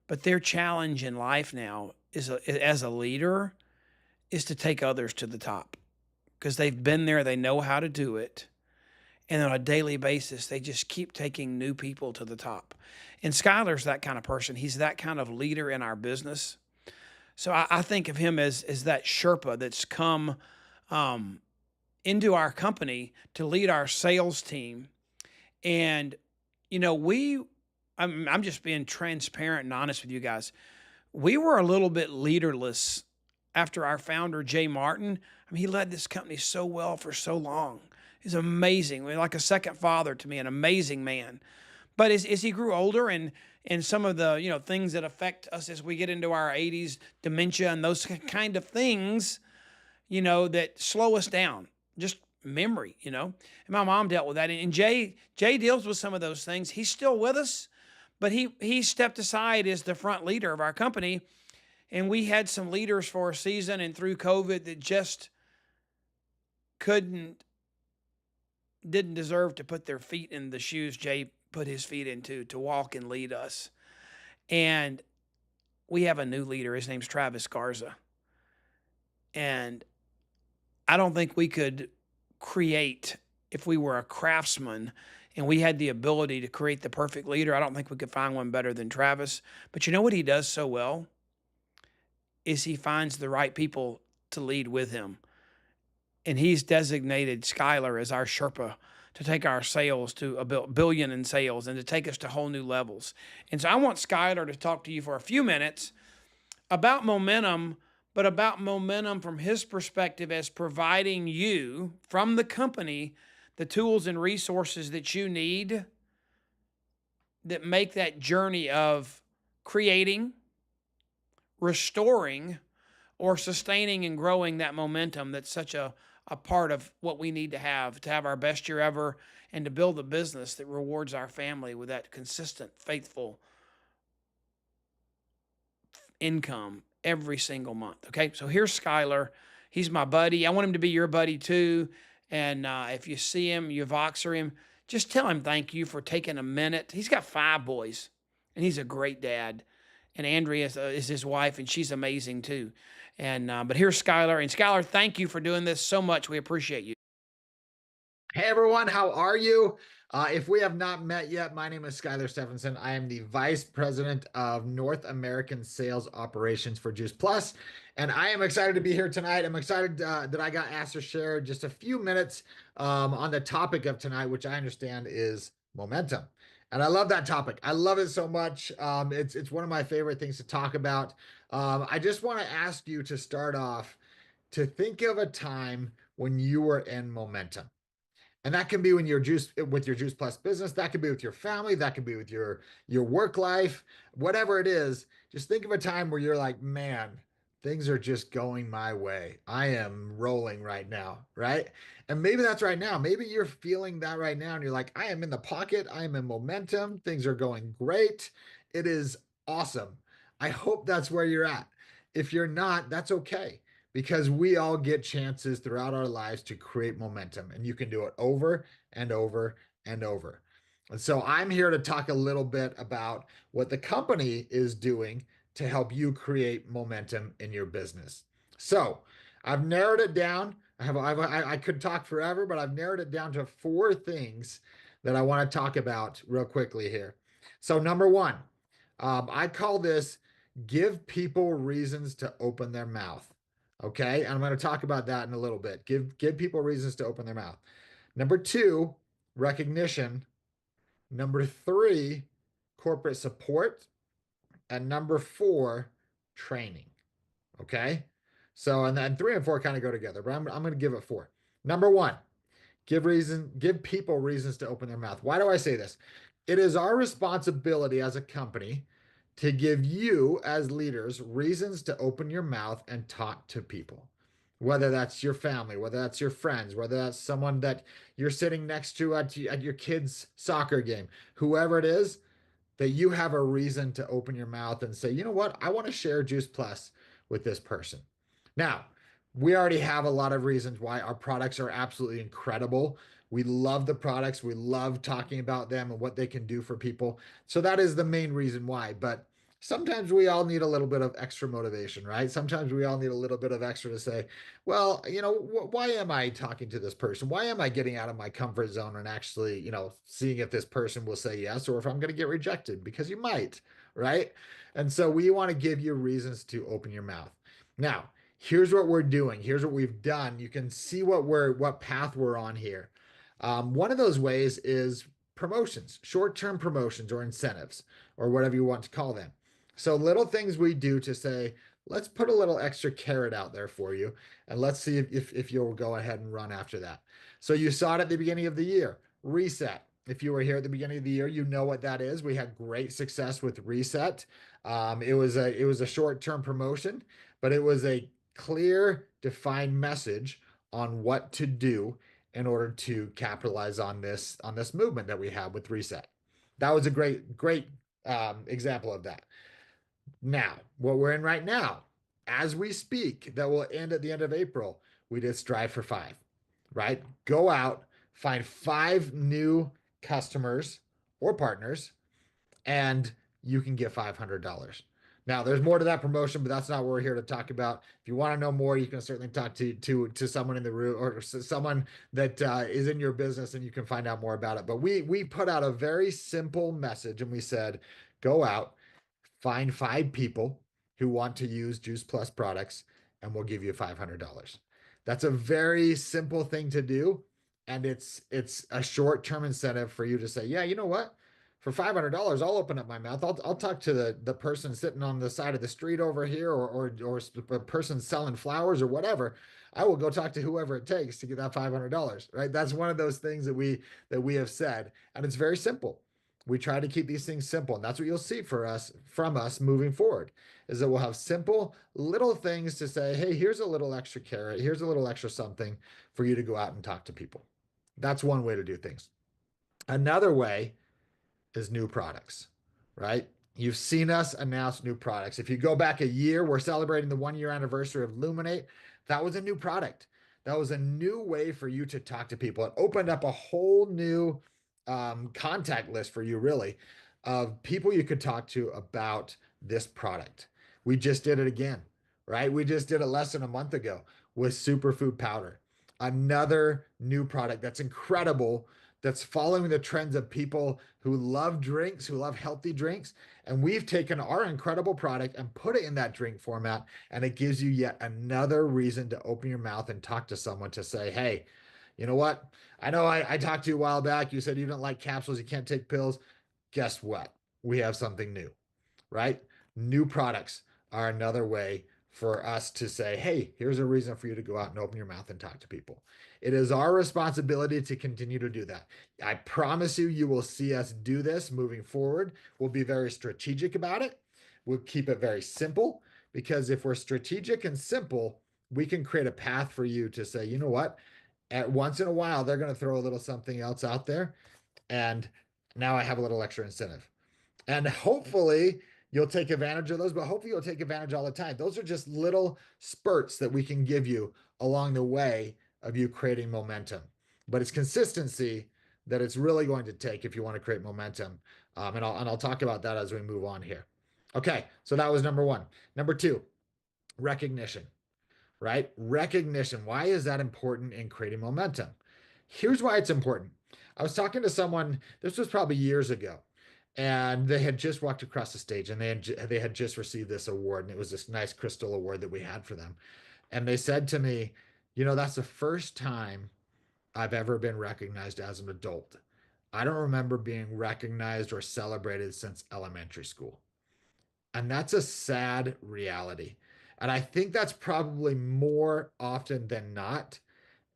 But their challenge in life now is, as a leader, is to take others to the top, because they've been there. They know how to do it. And on a daily basis, they just keep taking new people to the top. And Skyleur's that kind of person. He's that kind of leader in our business. So I think of him as that Sherpa that's come into our company to lead our sales team. And, you know, I'm just being transparent and honest with you guys. We were a little bit leaderless after our founder, Jay Martin. I mean, he led this company so well for so long. He's amazing. Like a second father to me, an amazing man. But as he grew older and some of the, you know, things that affect us as we get into our 80s, dementia and those kind of things, you know, that slow us down, just memory, you know. And my mom dealt with that. And Jay deals with some of those things. He's still with us, but he stepped aside as the front leader of our company. And we had some leaders for a season and through COVID that just didn't deserve to put their feet in the shoes Jay put his feet into to walk and lead us. And we have a new leader. His name's Travis Garza. And I don't think we could create, if we were a craftsman and we had the ability to create the perfect leader, I don't think we could find one better than Travis. But you know what he does so well? Is he finds the right people to lead with him. And he's designated Skyleur as our Sherpa to take our sales to a billion in sales and to take us to whole new levels. And so I want Skyleur to talk to you for a few minutes about momentum, but about momentum from his perspective as providing you from the company the tools and resources that you need that make that journey of creating, restoring, or sustaining and growing that momentum that's such a part of what we need to have our best year ever and to build a business that rewards our family with that consistent, faithful income every single month. Okay, so here's Skyleur. He's my buddy. I want him to be your buddy too. And if you see him, you Voxer him, just tell him thank you for taking a minute. He's got 5 boys, and he's a great dad. And Andrea is his wife, and she's amazing too. And but here's Skyleur. And Skyleur, thank you for doing this so much. We appreciate you. Hey everyone, how are you? If we have not met yet, my name is Skyleur Stephenson. I am the Vice President of North American Sales Operations for Juice Plus, and I am excited to be here tonight. I'm excited that I got asked to share just a few minutes on the topic of tonight, which I understand is momentum. And I love that topic. I love it so much. It's one of my favorite things to talk about. I just want to ask you to start off to think of a time when you were in momentum. And that can be when you're with your Juice Plus business. That could be with your family. That could be with your work life, whatever it is. Just think of a time where you're like, man, things are just going my way. I am rolling right now, right? And maybe that's right now. Maybe you're feeling that right now and you're like, I am in the pocket. I am in momentum. Things are going great. It is awesome. I hope that's where you're at. If you're not, that's okay, because we all get chances throughout our lives to create momentum, and you can do it over and over and over. And so I'm here to talk a little bit about what the company is doing to help you create momentum in your business. So I've narrowed it down. I could talk forever, but I've narrowed it down to 4 things that I want to talk about real quickly here. So number 1, I call this give people reasons to open their mouth. Okay, and I'm going to talk about that in a little bit. Give people reasons to open their mouth. Number 2, recognition. Number 3, corporate support. And number 4, training. Okay, so and then 3 and 4 kind of go together, but I'm going to give it 4. Number 1, give people reasons to open their mouth. Why do I say this? It is our responsibility as a company to give you as leaders reasons to open your mouth and talk to people. Whether that's your family, whether that's your friends, whether that's someone that you're sitting next to at your kid's soccer game, whoever it is, that you have a reason to open your mouth and say, you know what, I want to share Juice Plus with this person. Now, we already have a lot of reasons why our products are absolutely incredible. We love the products. We love talking about them and what they can do for people. So that is the main reason why. But sometimes we all need a little bit of extra motivation, right? Sometimes we all need a little bit of extra to say, well, why am I talking to this person? Why am I getting out of my comfort zone and actually, seeing if this person will say yes or if I'm going to get rejected? Because you might, right? And so we want to give you reasons to open your mouth. Now, here's what we're doing. Here's what we've done. You can see what path we're on here. One of those ways is promotions, short-term promotions or incentives, or whatever you want to call them. So little things we do to say, let's put a little extra carrot out there for you, and let's see if you'll go ahead and run after that. So you saw it at the beginning of the year, Reset. If you were here at the beginning of the year, you know what that is. We had great success with Reset. It was a short-term promotion, but it was a clear, defined message on what to do in order to capitalize on this movement that we have with Reset. That was a great example of that. Now, what we're in right now, as we speak, that will end at the end of April, we did Strive for 5, right? Go out, find 5 new customers or partners, and you can get $500. Now, there's more to that promotion, but that's not what we're here to talk about. If you want to know more, you can certainly talk to someone in the room or someone that is in your business, and you can find out more about it. But we put out a very simple message, and we said, go out, find 5 people who want to use Juice Plus products, and we'll give you $500. That's a very simple thing to do, and it's a short-term incentive for you to say, yeah, you know what? For $500, I'll open up my mouth. I'll talk to the person sitting on the side of the street over here, or a person selling flowers or whatever. I will go talk to whoever it takes to get that $500, right? That's one of those things that we have said, and it's very simple. We try to keep these things simple, and that's what you'll see from us moving forward, is that we'll have simple little things to say, hey, here's a little extra carrot, here's a little extra something for you to go out and talk to people. That's one way to do things. Another way is new products, right? You've seen us announce new products. If you go back a year, we're celebrating the 1-year anniversary of Luminate. That was a new product. That was a new way for you to talk to people. It opened up a whole new contact list for you, really, of people you could talk to about this product. We just did it again, right? We just did it less than a month ago with Superfood Powder, another new product that's incredible, that's following the trends of people who love drinks, who love healthy drinks. And we've taken our incredible product and put it in that drink format. And it gives you yet another reason to open your mouth and talk to someone to say, hey, you know what? I know I talked to you a while back. You said you don't like capsules, you can't take pills. Guess what? We have something new, right? New products are another way for us to say, hey, here's a reason for you to go out and open your mouth and talk to people. It is our responsibility to continue to do that. I promise you will see us do this moving forward. We'll be very strategic about it. We'll keep it very simple, because if we're strategic and simple, we can create a path for you to say, you know what? At once in a while, they're going to throw a little something else out there, and now I have a little extra incentive. And hopefully you'll take advantage of those, but hopefully you'll take advantage all the time. Those are just little spurts that we can give you along the way of you creating momentum. But it's consistency that it's really going to take if you want to create momentum. And I'll talk about that as we move on here. Okay, so that was number 1. Number 2, recognition, right? Recognition. Why is that important in creating momentum? Here's why it's important. I was talking to someone, this was probably years ago, and they had just walked across the stage, and they had just received this award, and it was this nice crystal award that we had for them. And they said to me, that's the first time I've ever been recognized as an adult. I don't remember being recognized or celebrated since elementary school. And that's a sad reality. And I think that's probably more often than not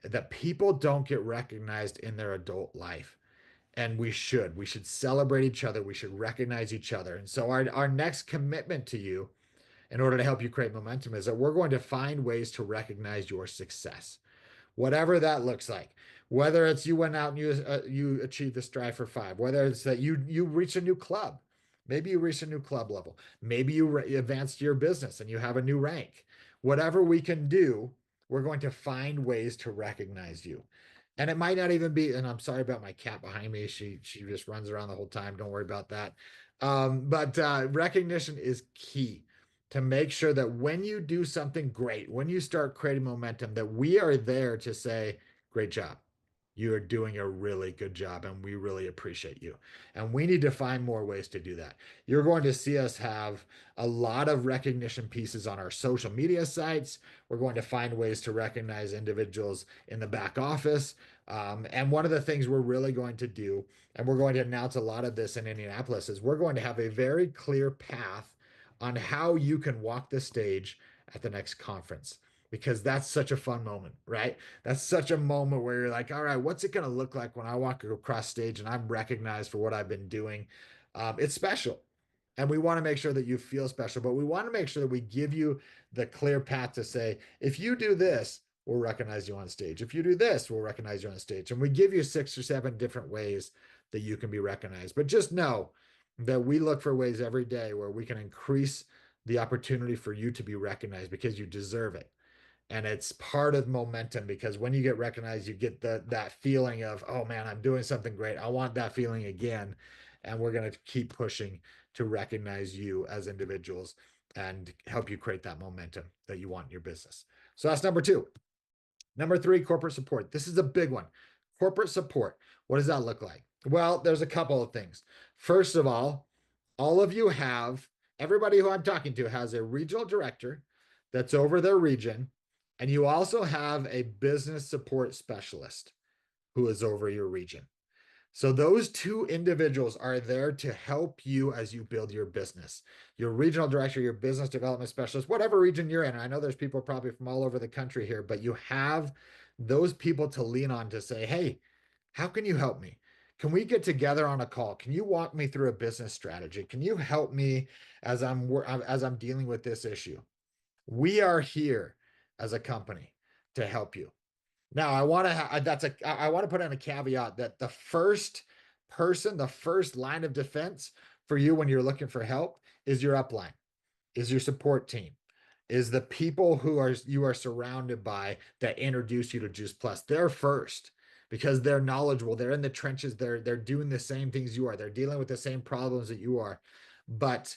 that people don't get recognized in their adult life. And we should celebrate each other. We should recognize each other. And so our next commitment to you in order to help you create momentum is that we're going to find ways to recognize your success, whatever that looks like. Whether it's you went out and you achieved the Strive for 5, whether it's that you reach a new club, maybe you reach a new club level, maybe you advanced your business and you have a new rank. Whatever we can do, we're going to find ways to recognize you. And it might not even be, and I'm sorry about my cat behind me. She just runs around the whole time. Don't worry about that. But recognition is key to make sure that when you do something great, when you start creating momentum, that we are there to say, great job. You are doing a really good job and we really appreciate you. And we need to find more ways to do that. You're going to see us have a lot of recognition pieces on our social media sites. We're going to find ways to recognize individuals in the back office. And one of the things we're really going to do, and we're going to announce a lot of this in Indianapolis, is we're going to have a very clear path on how you can walk the stage at the next conference, because that's such a fun moment, right? That's such a moment where you're like, all right, what's it going to look like when I walk across stage and I'm recognized for what I've been doing? It's special. And we want to make sure that you feel special, but we want to make sure that we give you the clear path to say, if you do this, we'll recognize you on stage. If you do this, we'll recognize you on stage. And we give you 6 or 7 different ways that you can be recognized. But just know that we look for ways every day where we can increase the opportunity for you to be recognized, because you deserve it. And it's part of momentum, because when you get recognized, you get that feeling of, oh man, I'm doing something great. I want that feeling again. And we're going to keep pushing to recognize you as individuals and help you create that momentum that you want in your business. So that's number 2. Number 3, corporate support. This is a big one. Corporate support. What does that look like? Well, there's a couple of things. First of all of you have, everybody who I'm talking to has a regional director that's over their region. And you also have a business support specialist who is over your region. So those 2 individuals are there to help you as you build your business. Your regional director, your business development specialist, whatever region you're in. I know there's people probably from all over the country here, but you have those people to lean on to say, hey, how can you help me? Can we get together on a call? Can you walk me through a business strategy? Can you help me as I'm dealing with this issue? We are here as a company to help you. Now, I want to put in a caveat that the first line of defense for you when you're looking for help is your upline, is your support team, is the people you are surrounded by that introduce you to Juice Plus. They're first, because they're knowledgeable. They're in the trenches. They're doing the same things you are. They're dealing with the same problems that you are. But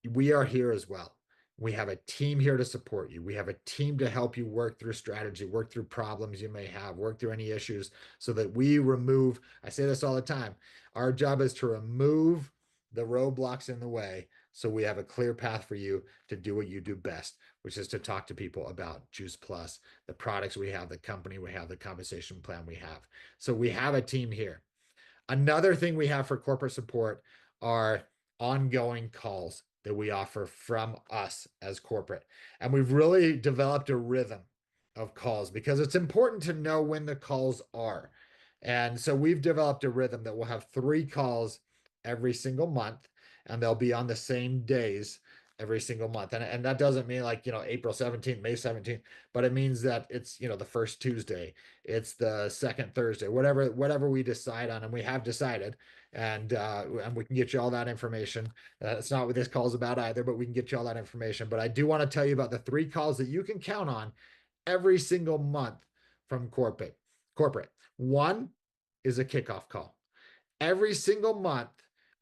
we are here as well. We have a team here to support you. We have a team to help you work through strategy, work through problems you may have, work through any issues, so that we remove, I say this all the time, our job is to remove the roadblocks in the way, so we have a clear path for you to do what you do best, which is to talk to people about Juice Plus, the products we have, the company we have, the compensation plan we have. So we have a team here. Another thing we have for corporate support are ongoing calls that we offer from us as corporate. And we've really developed a rhythm of calls, because it's important to know when the calls are. And so we've developed a rhythm that we'll have 3 calls every single month, and they'll be on the same days every single month. And that doesn't mean like, April 17th, May 17th, but it means that it's, the first Tuesday, it's the second Thursday, whatever we decide on, and we have decided, and we can get you all that information. It's not what this call is about either, but we can get you all that information. But I do want to tell you about the 3 calls that you can count on every single month from corporate. One is a kickoff call. Every single month,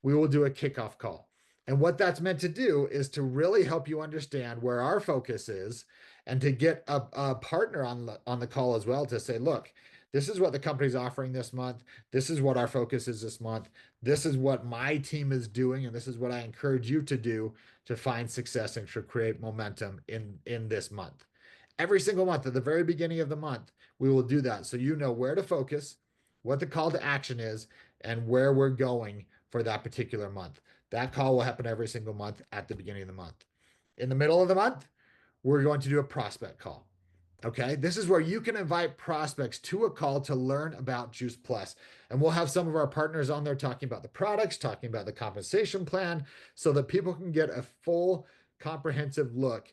we will do a kickoff call. And what that's meant to do is to really help you understand where our focus is, and to get a partner on the call as well, to say, look, this is what the company's offering this month. This is what our focus is this month. This is what my team is doing, and this is what I encourage you to do to find success and to create momentum in this month. Every single month, at the very beginning of the month, we will do that, so you know where to focus, what the call to action is, and where we're going for that particular month. That call will happen every single month at the beginning of the month. In the middle of the month, we're going to do a prospect call. Okay, this is where you can invite prospects to a call to learn about Juice Plus. And we'll have some of our partners on there talking about the products, talking about the compensation plan, so that people can get a full comprehensive look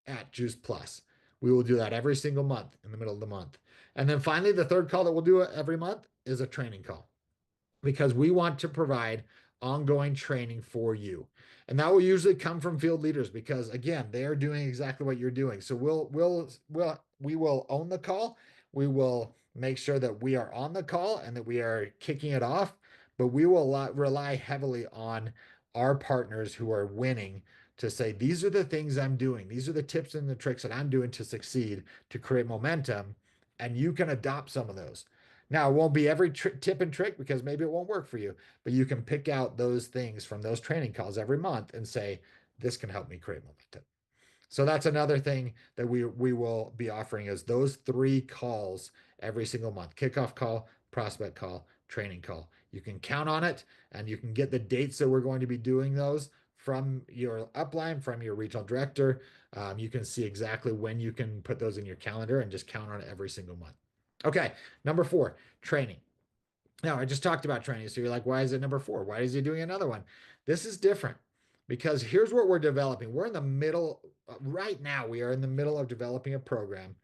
at Juice Plus. We will do that every single month in the middle of the month. And then finally, the third call that we'll do every month is a training call, because we want to provide ongoing training for you. And that will usually come from field leaders, because again, they are doing exactly what you're doing. So we will own the call. We will make sure that we are on the call and that we are kicking it off, but we will rely heavily on our partners who are winning to say, these are the things I'm doing. These are the tips and the tricks that I'm doing to succeed, to create momentum. And you can adopt some of those. Now, it won't be every tip and trick, because maybe it won't work for you, but you can pick out those things from those training calls every month and say, this can help me create momentum. So that's another thing that we will be offering, is those 3 calls every single month: kickoff call, prospect call, training call. You can count on it, and you can get the dates that we're going to be doing those from your upline, from your regional director. You can see exactly when you can put those in your calendar and just count on it every single month. Okay, number 4, training. Now, I just talked about training. So you're like, why is it number 4? Why is he doing another one? This is different, because here's what we're developing. We're in the middle, right now, we are in the middle of developing a program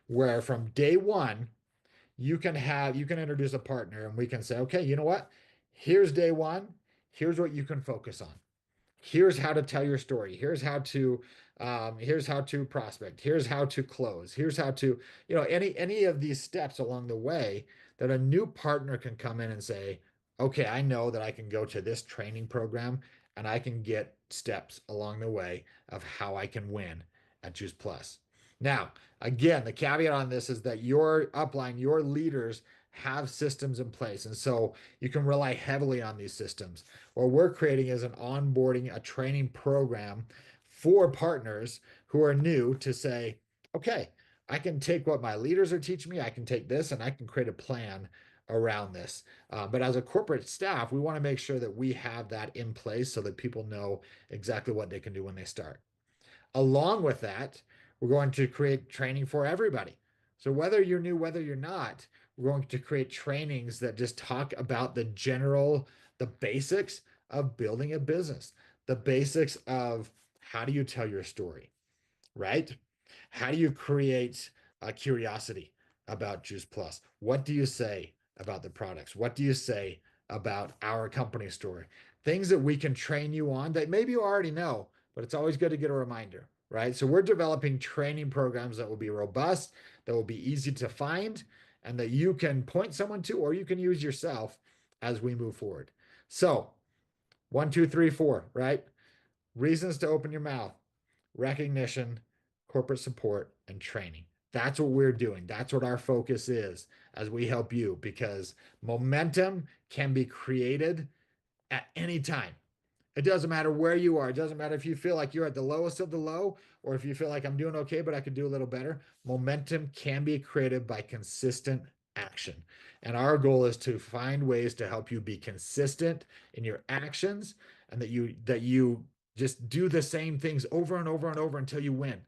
where from day 1, you can introduce a partner, and we can say, okay, you know what? Here's day 1. Here's what you can focus on. Here's how to tell your story. Here's how to prospect. Here's how to close. Here's how to, any of these steps along the way, that a new partner can come in and say, okay, I know that I can go to this training program and I can get steps along the way of how I can win at Juice Plus. Now, again, the caveat on this is that your upline, your leaders, have systems in place. And so you can rely heavily on these systems. What we're creating is an onboarding, a training program for partners who are new, to say, okay, I can take what my leaders are teaching me, I can take this, and I can create a plan around this. But as a corporate staff, we want to make sure that we have that in place so that people know exactly what they can do when they start. Along with that, we're going to create training for everybody. So whether you're new, whether you're not, we're going to create trainings that just talk about the basics of building a business, the basics of how do you tell your story, right? How do you create a curiosity about Juice Plus? What do you say about the products? What do you say about our company story? Things that we can train you on that maybe you already know, but it's always good to get a reminder, right? So we're developing training programs that will be robust, that will be easy to find, and that you can point someone to, or you can use yourself as we move forward. So 1, 2, 3, 4, right? Reasons to open your mouth: recognition, corporate support, and training. That's what we're doing. That's what our focus is as we help you, because momentum can be created at any time. It doesn't matter where you are. It doesn't matter if you feel like you're at the lowest of the low, or if you feel like I'm doing okay, but I could do a little better. Momentum can be created by consistent action. And our goal is to find ways to help you be consistent in your actions, and that you just do the same things over and over and over until you win.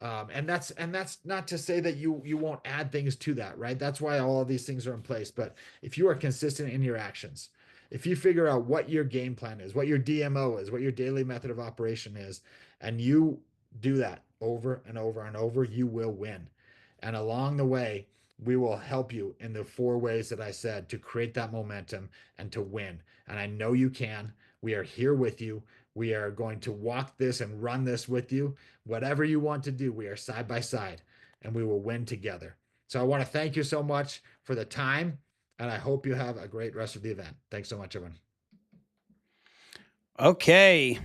And that's not to say that you won't add things to that, right? That's why all of these things are in place. But if you are consistent in your actions, if you figure out what your game plan is, what your DMO is, what your daily method of operation is, and you do that over and over and over, you will win. And along the way, we will help you in the 4 ways that I said to create that momentum and to win. And I know you can. We are here with you. We are going to walk this and run this with you. Whatever you want to do, we are side by side, and we will win together. So I want to thank you so much for the time, and I hope you have a great rest of the event. Thanks so much, everyone. Okay.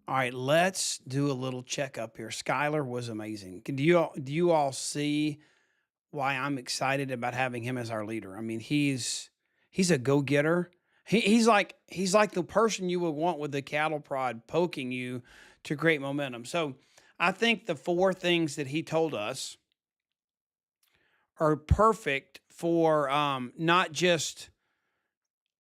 All right, let's do a little checkup here. Skyleur was amazing. Do you all see why I'm excited about having him as our leader? I mean, he's a go-getter. He's like the person you would want with the cattle prod poking you to create momentum. So I think the 4 things that he told us are perfect for not just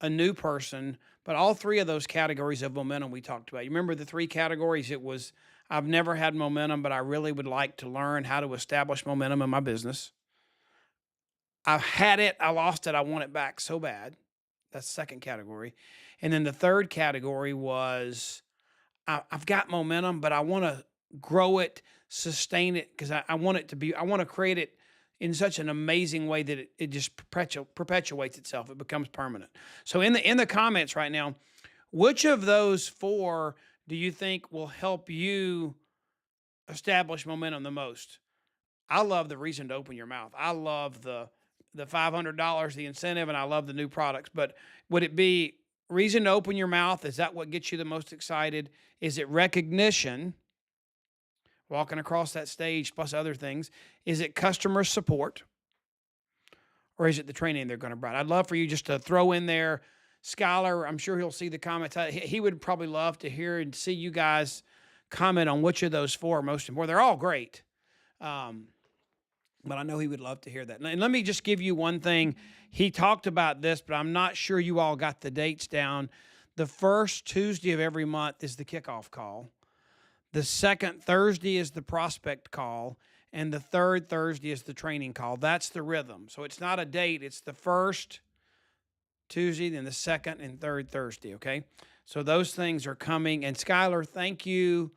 a new person, but all 3 of those categories of momentum we talked about. You remember the 3 categories? It was I've never had momentum, but I really would like to learn how to establish momentum in my business. I've had it, I lost it, I want it back so bad. That's the second category. And then the third category was I've got momentum, but I want to grow it, sustain it, because I want it to be, I want to create it in such an amazing way that it just perpetuates itself. It becomes permanent. So in the comments right now, which of those four do you think will help you establish momentum the most? I love the reason to open your mouth. I love the $500, the incentive, and I love the new products. But would it be reason to open your mouth? Is that what gets you the most excited? Is it recognition, walking across that stage plus other things? Is it customer support? Or is it the training they're going to provide? I'd love for you just to throw in there, Skyleur. I'm sure he'll see the comments. He would probably love to hear and see you guys comment on which of those four are most important. They're all great. But I know he would love to hear that. And let me just give you one thing. He talked about this, but I'm not sure you all got the dates down. The first Tuesday of every month is the kickoff call. The second Thursday is the prospect call. And the third Thursday is the training call. That's the rhythm. So it's not a date. It's the first Tuesday, then the second and third Thursday, okay? So those things are coming. And Skyleur, thank you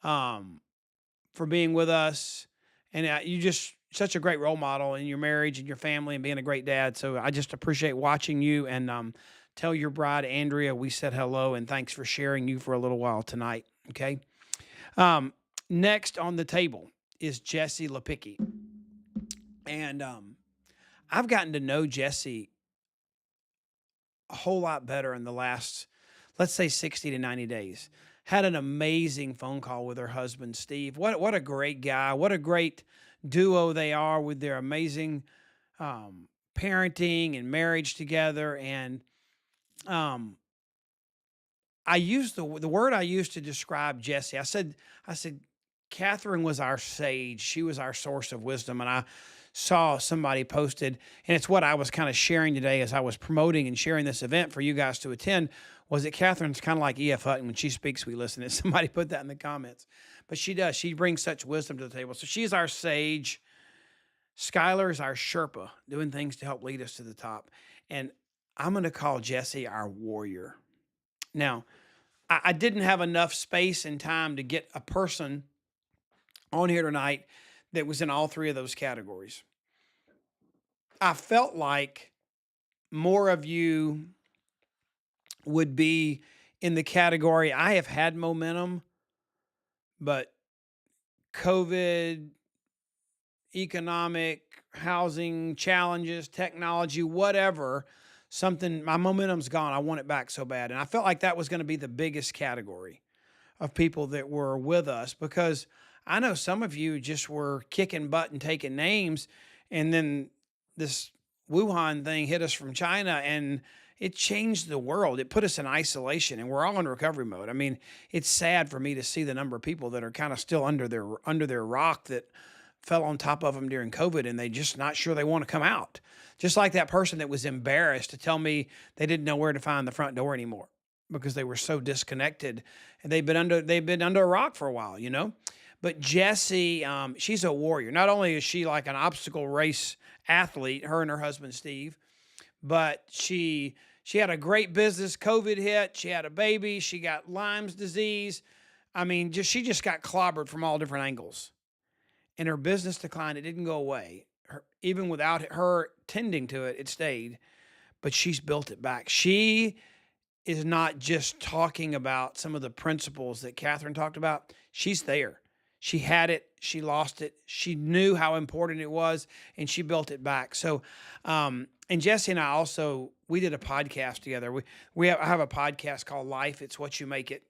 for being with us. And you just such a great role model in your marriage and your family and being a great dad. So I just appreciate watching you, and tell your bride, Andrea, we said hello and thanks for sharing you for a little while tonight. Okay. Next on the table is Jessie Lepicki. And I've gotten to know Jessie a whole lot better in the last, let's say 60 to 90 days. Had an amazing phone call with her husband, Steve. What a great guy. What a great duo they are with their amazing parenting and marriage together. And I used the word I used to describe Jessie. I said, Kathrine was our sage. She was our source of wisdom. And I saw somebody posted, and it's what I was kind of sharing today as I was promoting and sharing this event for you guys to attend, was that Kathrine's kind of like E.F. Hutton. When she speaks, we listen. And somebody put that in the comments. But she does. She brings such wisdom to the table. So she's our sage. Skyleur is our Sherpa, doing things to help lead us to the top. And I'm going to call Jessie our warrior. Now, I didn't have enough space and time to get a person on here tonight that was in all three of those categories. I felt like more of you would be in the category, I have had momentum, but COVID, economic, housing challenges, technology, whatever, something, my momentum's gone. I want it back so bad. And I felt like that was going to be the biggest category of people that were with us, because I know some of you just were kicking butt and taking names, and then this Wuhan thing hit us from China, and it changed the world. It put us in isolation, and we're all in recovery mode. I mean, it's sad for me to see the number of people that are kind of still under their rock that fell on top of them during COVID, and they just not sure they want to come out. Just like that person that was embarrassed to tell me they didn't know where to find the front door anymore because they were so disconnected, and they've been under a rock for a while, you know. But Jessie, she's a warrior. Not only is she like an obstacle race athlete, her and her husband, Steve, but she had a great business. COVID hit. She had a baby. She got Lyme's disease. I mean, she just got clobbered from all different angles. And her business declined. It didn't go away. Even without her tending to it, it stayed. But she's built it back. She is not just talking about some of the principles that Kathrine talked about. She's there. She had it, she lost it, she knew how important it was, and she built it back. So, and Jessie and I also, we did a podcast together. I have a podcast called Life, It's What You Make It.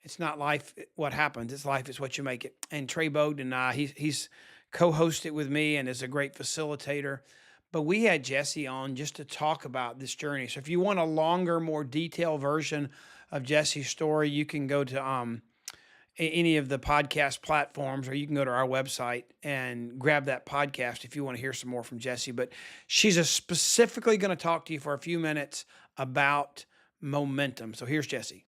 It's not life, what happens, it's life, it's what you make it. And Trey Bowden and I, he's co-hosted with me and is a great facilitator. But we had Jessie on just to talk about this journey. So if you want a longer, more detailed version of Jessie's story, you can go to any of the podcast platforms, or you can go to our website and grab that podcast if you want to hear some more from Jessie. But she's specifically going to talk to you for a few minutes about momentum. So here's Jessie.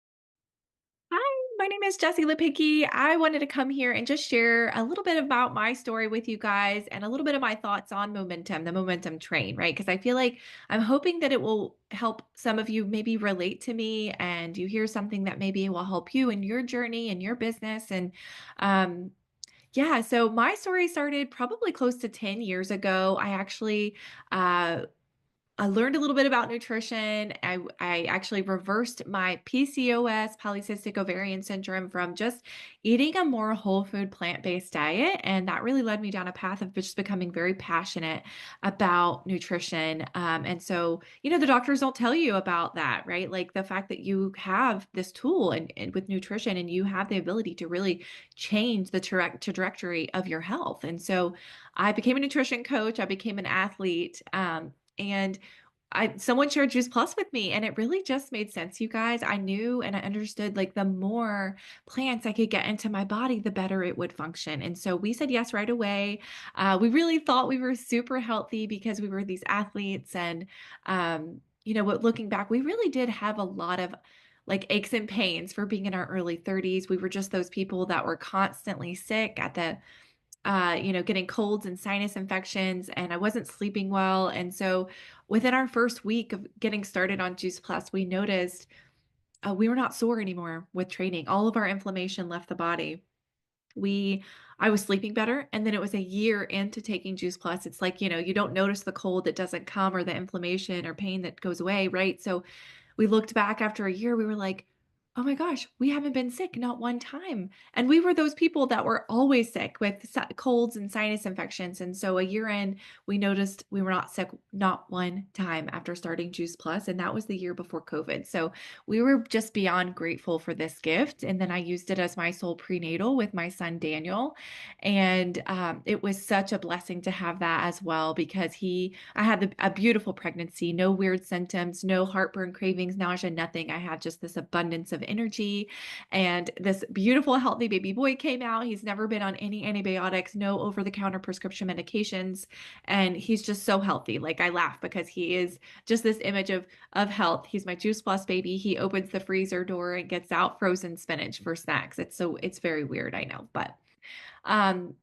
Hi, my name name is Jessie Lipicki. I wanted to come here and just share a little bit about my story with you guys and a little bit of my thoughts on momentum, the momentum train, right? Because I feel like I'm hoping that it will help some of you maybe relate to me and you hear something that maybe will help you in your journey and your business. And yeah, so my story started probably close to 10 years ago. I learned a little bit about nutrition. I actually reversed my PCOS, polycystic ovarian syndrome, from just eating a more whole food plant-based diet. And that really led me down a path of just becoming very passionate about nutrition. And so, the doctors don't tell you about that, right? Like the fact that you have this tool and with nutrition and you have the ability to really change the trajectory of your health. And so I became a nutrition coach. I became an athlete. And someone shared Juice Plus with me, and it really just made sense, you guys. I knew and I understood, like, the more plants I could get into my body, the better it would function. And so we said yes right away. We really thought we were super healthy because we were these athletes. And, looking back, we really did have a lot of like aches and pains for being in our early 30s. We were just those people that were constantly sick at the getting colds and sinus infections, and I wasn't sleeping well. And so within our first week of getting started on Juice Plus, we noticed we were not sore anymore with training. All of our inflammation left the body. I was sleeping better. And then it was a year into taking Juice Plus. It's like, you don't notice the cold that doesn't come or the inflammation or pain that goes away, right? So we looked back after a year, we were like, oh my gosh, we haven't been sick, not one time. And we were those people that were always sick with colds and sinus infections. And so a year in, we noticed we were not sick, not one time after starting Juice Plus. And that was the year before COVID. So we were just beyond grateful for this gift. And then I used it as my sole prenatal with my son, Daniel. And it was such a blessing to have that as well, because I had a beautiful pregnancy, no weird symptoms, no heartburn, cravings, nausea, nothing. I had just this abundance of energy, and this beautiful, healthy baby boy came out. He's never been on any antibiotics, no over-the-counter prescription medications, and he's just so healthy. Like, I laugh because he is just this image of health. He's my Juice Plus baby. He opens the freezer door and gets out frozen spinach for snacks. It's very weird, I know, but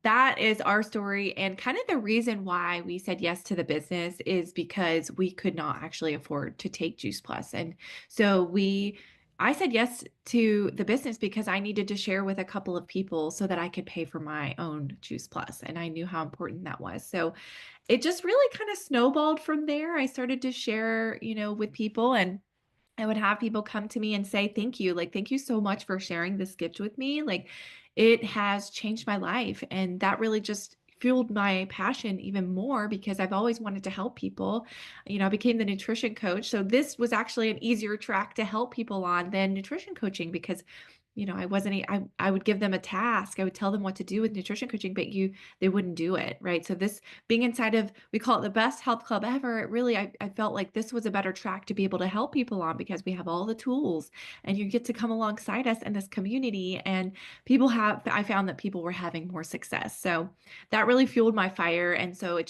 that is our story. And kind of the reason why we said yes to the business is because we could not actually afford to take Juice Plus. And so I said yes to the business because I needed to share with a couple of people so that I could pay for my own Juice Plus. And I knew how important that was. So it just really kind of snowballed from there. I started to share, with people, and I would have people come to me and say, thank you. Like, thank you so much for sharing this gift with me. Like, it has changed my life. And that really just fueled my passion even more, because I've always wanted to help people. I became the nutrition coach. So this was actually an easier track to help people on than nutrition coaching, because I would give them a task. I would tell them what to do with nutrition coaching, but they wouldn't do it. Right. So this, being inside of, we call it the best health club ever. It really, I felt like this was a better track to be able to help people on, because we have all the tools and you get to come alongside us in this community, and I found that people were having more success. So that really fueled my fire. And so I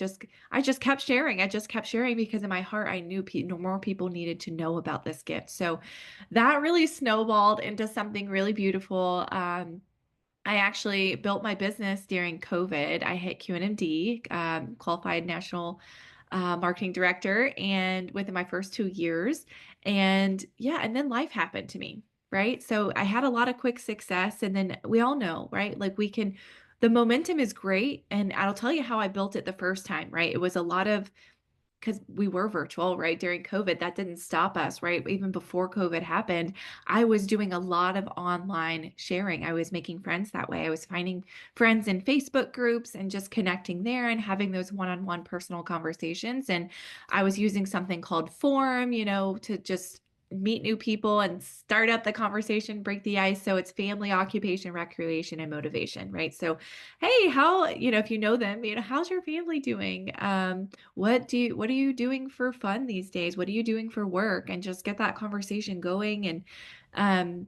just kept sharing. I just kept sharing because in my heart, I knew more people needed to know about this gift. So that really snowballed into something really beautiful. I actually built my business during COVID. I hit QNMD, qualified national marketing director, and within my first 2 years. And then life happened to me, right? So I had a lot of quick success. And then we all know, right? Like, the momentum is great. And I'll tell you how I built it the first time, right? It was a lot of, because we were virtual, right? During COVID, that didn't stop us, right? Even before COVID happened, I was doing a lot of online sharing. I was making friends that way. I was finding friends in Facebook groups and just connecting there and having those one-on-one personal conversations. And I was using something called Forum, to just meet new people and start up the conversation, break the ice. So it's family, occupation, recreation, and motivation, right? So, hey, how, if you know them, how's your family doing? What are you doing for fun these days? What are you doing for work? And just get that conversation going. And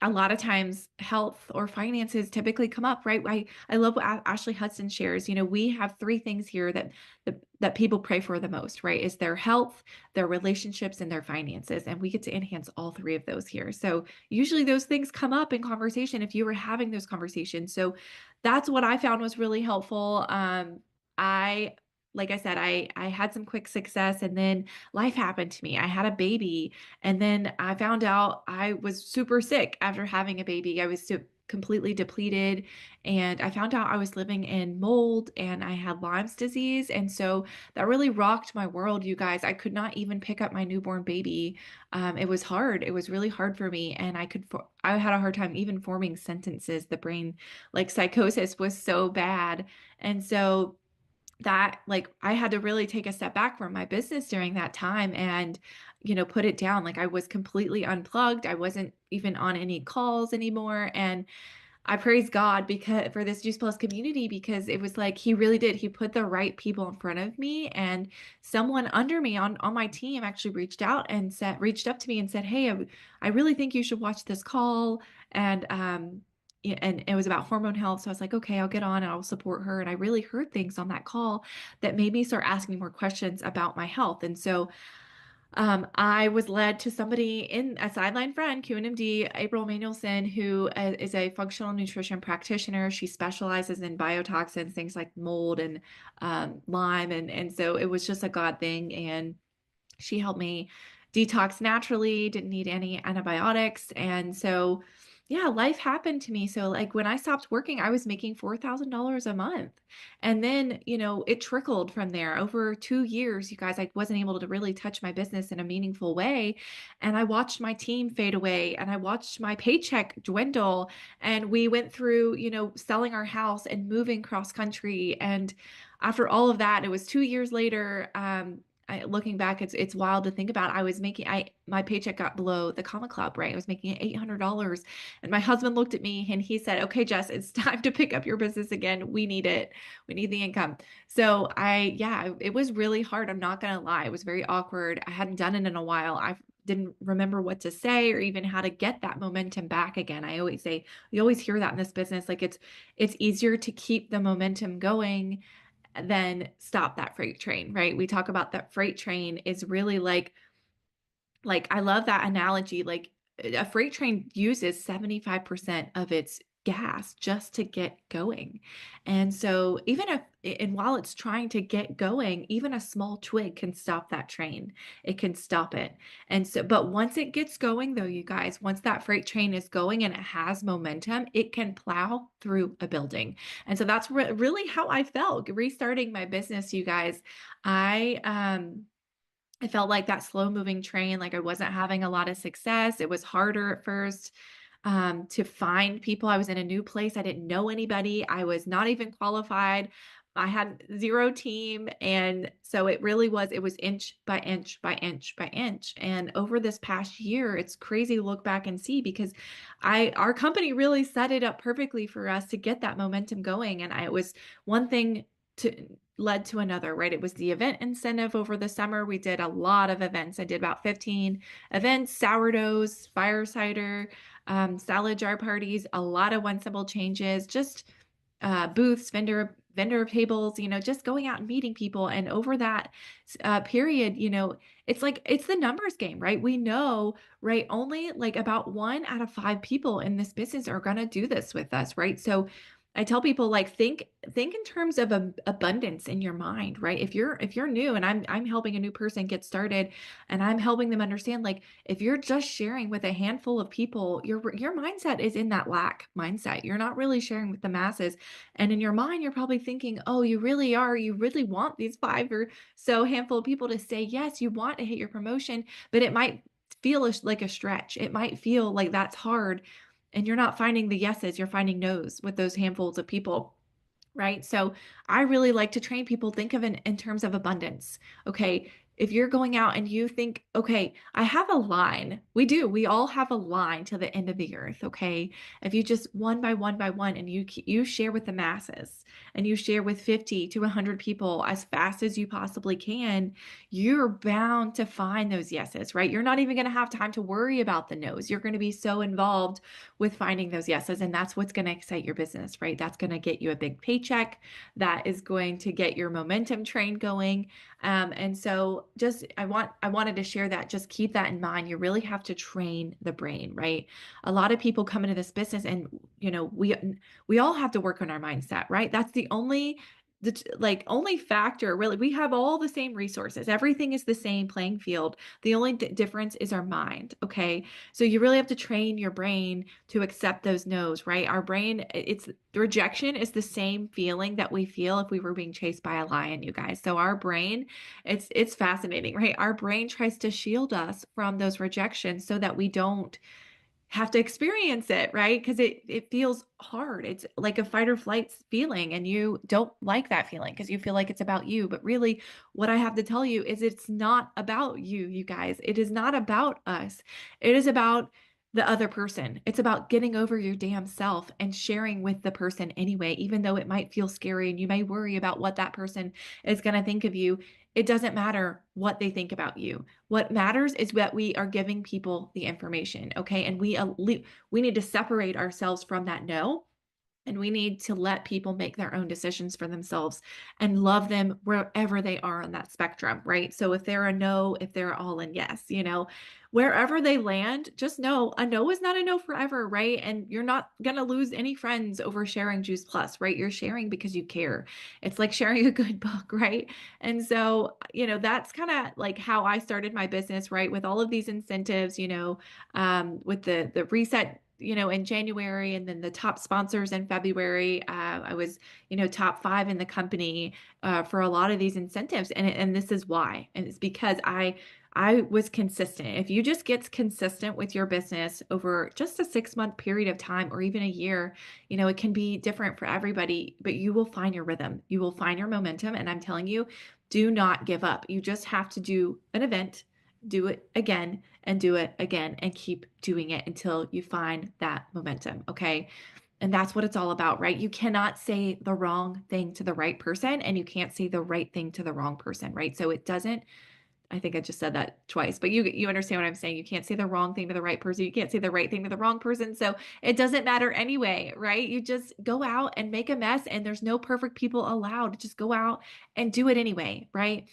a lot of times health or finances typically come up, right? I love what Ashley Hudson shares. We have three things here that people pray for the most, right? Is their health, their relationships, and their finances. And we get to enhance all three of those here. So usually those things come up in conversation if you were having those conversations. So that's what I found was really helpful. I like I said, I had some quick success, and then life happened to me. I had a baby, and then I found out I was super sick after having a baby. I was completely depleted, and I found out I was living in mold and I had Lyme's disease. And so that really rocked my world, you guys. I could not even pick up my newborn baby. It was hard. It was really hard for me. And I had a hard time even forming sentences. The brain, like psychosis was so bad. And so that I had to really take a step back from my business during that time and put it down. Like I was completely unplugged. I wasn't even on any calls anymore. And I praise God because for this Juice Plus community, because it was like he really did. He put the right people in front of me, and someone under me on my team actually reached up to me and said, "Hey, I really think you should watch this call." And it was about hormone health. So I was like, okay, I'll get on and I'll support her. And I really heard things on that call that made me start asking more questions about my health. And so I was led to somebody in a sideline friend, QNMD, April Manuelson, who is a functional nutrition practitioner. She specializes in biotoxins, things like mold and Lyme. And so it was just a God thing. And she helped me detox naturally, didn't need any antibiotics. And so, yeah, life happened to me. So when I stopped working, I was making $4,000 a month. And then, it trickled from there over 2 years. You guys, I wasn't able to really touch my business in a meaningful way. And I watched my team fade away, and I watched my paycheck dwindle. And we went through, selling our house and moving cross country. And after all of that, it was 2 years later, looking back, it's wild to think about. My paycheck got below the Comma Club, right? I was making $800, and my husband looked at me and he said, "Okay, Jess, it's time to pick up your business again. We need it. We need the income." So it was really hard. I'm not gonna lie. It was very awkward. I hadn't done it in a while. I didn't remember what to say or even how to get that momentum back again. I always say, you always hear that in this business. Like it's easier to keep the momentum going than stop that freight train, right? We talk about that freight train is really like I love that analogy. Like a freight train uses 75% of its gas just to get going. And so while it's trying to get going, even a small twig can stop that train. It can stop it. And so, but once it gets going though, you guys, once that freight train is going and it has momentum, it can plow through a building. And so that's really how I felt restarting my business, you guys. I felt like that slow moving train, like I wasn't having a lot of success. It was harder at first to find people. I was in a new place. I didn't know anybody. I was not even qualified. I had zero team. And so it was inch by inch by inch by inch. And over this past year, it's crazy to look back and see because our company really set it up perfectly for us to get that momentum going. And it was one thing led to another, right? It was the event incentive over the summer. We did a lot of events. I did about 15 events, sourdoughs, fire cider, salad jar parties, a lot of one symbol changes, just booths, vendor tables, just going out and meeting people. And over that period, it's the numbers game, right? We know, right? Only like about 1 out of 5 people in this business are going to do this with us, right? So I tell people think in terms of abundance in your mind, right? If you're new and I'm helping a new person get started and I'm helping them understand, like if you're just sharing with a handful of people, your mindset is in that lack mindset. You're not really sharing with the masses. And in your mind, you're probably thinking, oh, you really want these 5 or so handful of people to say, yes, you want to hit your promotion, but it might feel like a stretch. It might feel like that's hard. And you're not finding the yeses, you're finding nos with those handfuls of people, right? So I really like to train people, think of it in terms of abundance. Okay, if you're going out and you think, okay, I have a line, we all have a line to the end of the earth. Okay. If you just one by one, and you share with the masses and you share with 50 to 100 people as fast as you possibly can, you're bound to find those yeses, right? You're not even going to have time to worry about the no's. You're going to be so involved with finding those yeses. And that's what's going to excite your business, right? That's going to get you a big paycheck. That is going to get your momentum train going. And so just I wanted to share that. Just keep that in mind. You really have to train the brain, right? A lot of people come into this business, and we all have to work on our mindset, right? That's the only factor really. We have all the same resources. Everything is the same playing field. The only difference is our mind. Okay. So you really have to train your brain to accept those no's, right? Our brain, it's the rejection is the same feeling that we feel if we were being chased by a lion, you guys. So our brain, it's fascinating, right? Our brain tries to shield us from those rejections so that we don't have to experience it, right? Because it feels hard. It's like a fight or flight feeling, and you don't like that feeling because you feel like it's about you. But really, what I have to tell you is it's not about you, you guys. It is not about us. It is about the other person. It's about getting over your damn self and sharing with the person anyway, even though it might feel scary and you may worry about what that person is going to think of you. It doesn't matter what they think about you. What matters is that we are giving people the information, okay? And we need to separate ourselves from that no, and we need to let people make their own decisions for themselves and love them wherever they are on that spectrum, right? So if they're a no, if they're all in yes, wherever they land, just know a no is not a no forever, right? And you're not going to lose any friends over sharing Juice Plus, right? You're sharing because you care. It's like sharing a good book, right? And so, that's kind of like how I started my business, right? With all of these incentives, with the reset in January, and then the top sponsors in February. I was, top 5 in the company for a lot of these incentives. And this is why. And it's because I was consistent. If you just get consistent with your business over just a 6-month period of time, or even a year, it can be different for everybody, but you will find your rhythm. You will find your momentum. And I'm telling you, do not give up. You just have to do an event, do it again, and do it again, and keep doing it until you find that momentum. Okay. And that's what it's all about, right? You cannot say the wrong thing to the right person, and you can't say the right thing to the wrong person, right? So it doesn't, I think I just said that twice, but you understand what I'm saying. You can't say the wrong thing to the right person. You can't say the right thing to the wrong person. So it doesn't matter anyway, right? You just go out and make a mess, and there's no perfect people allowed. Just go out and do it anyway, right?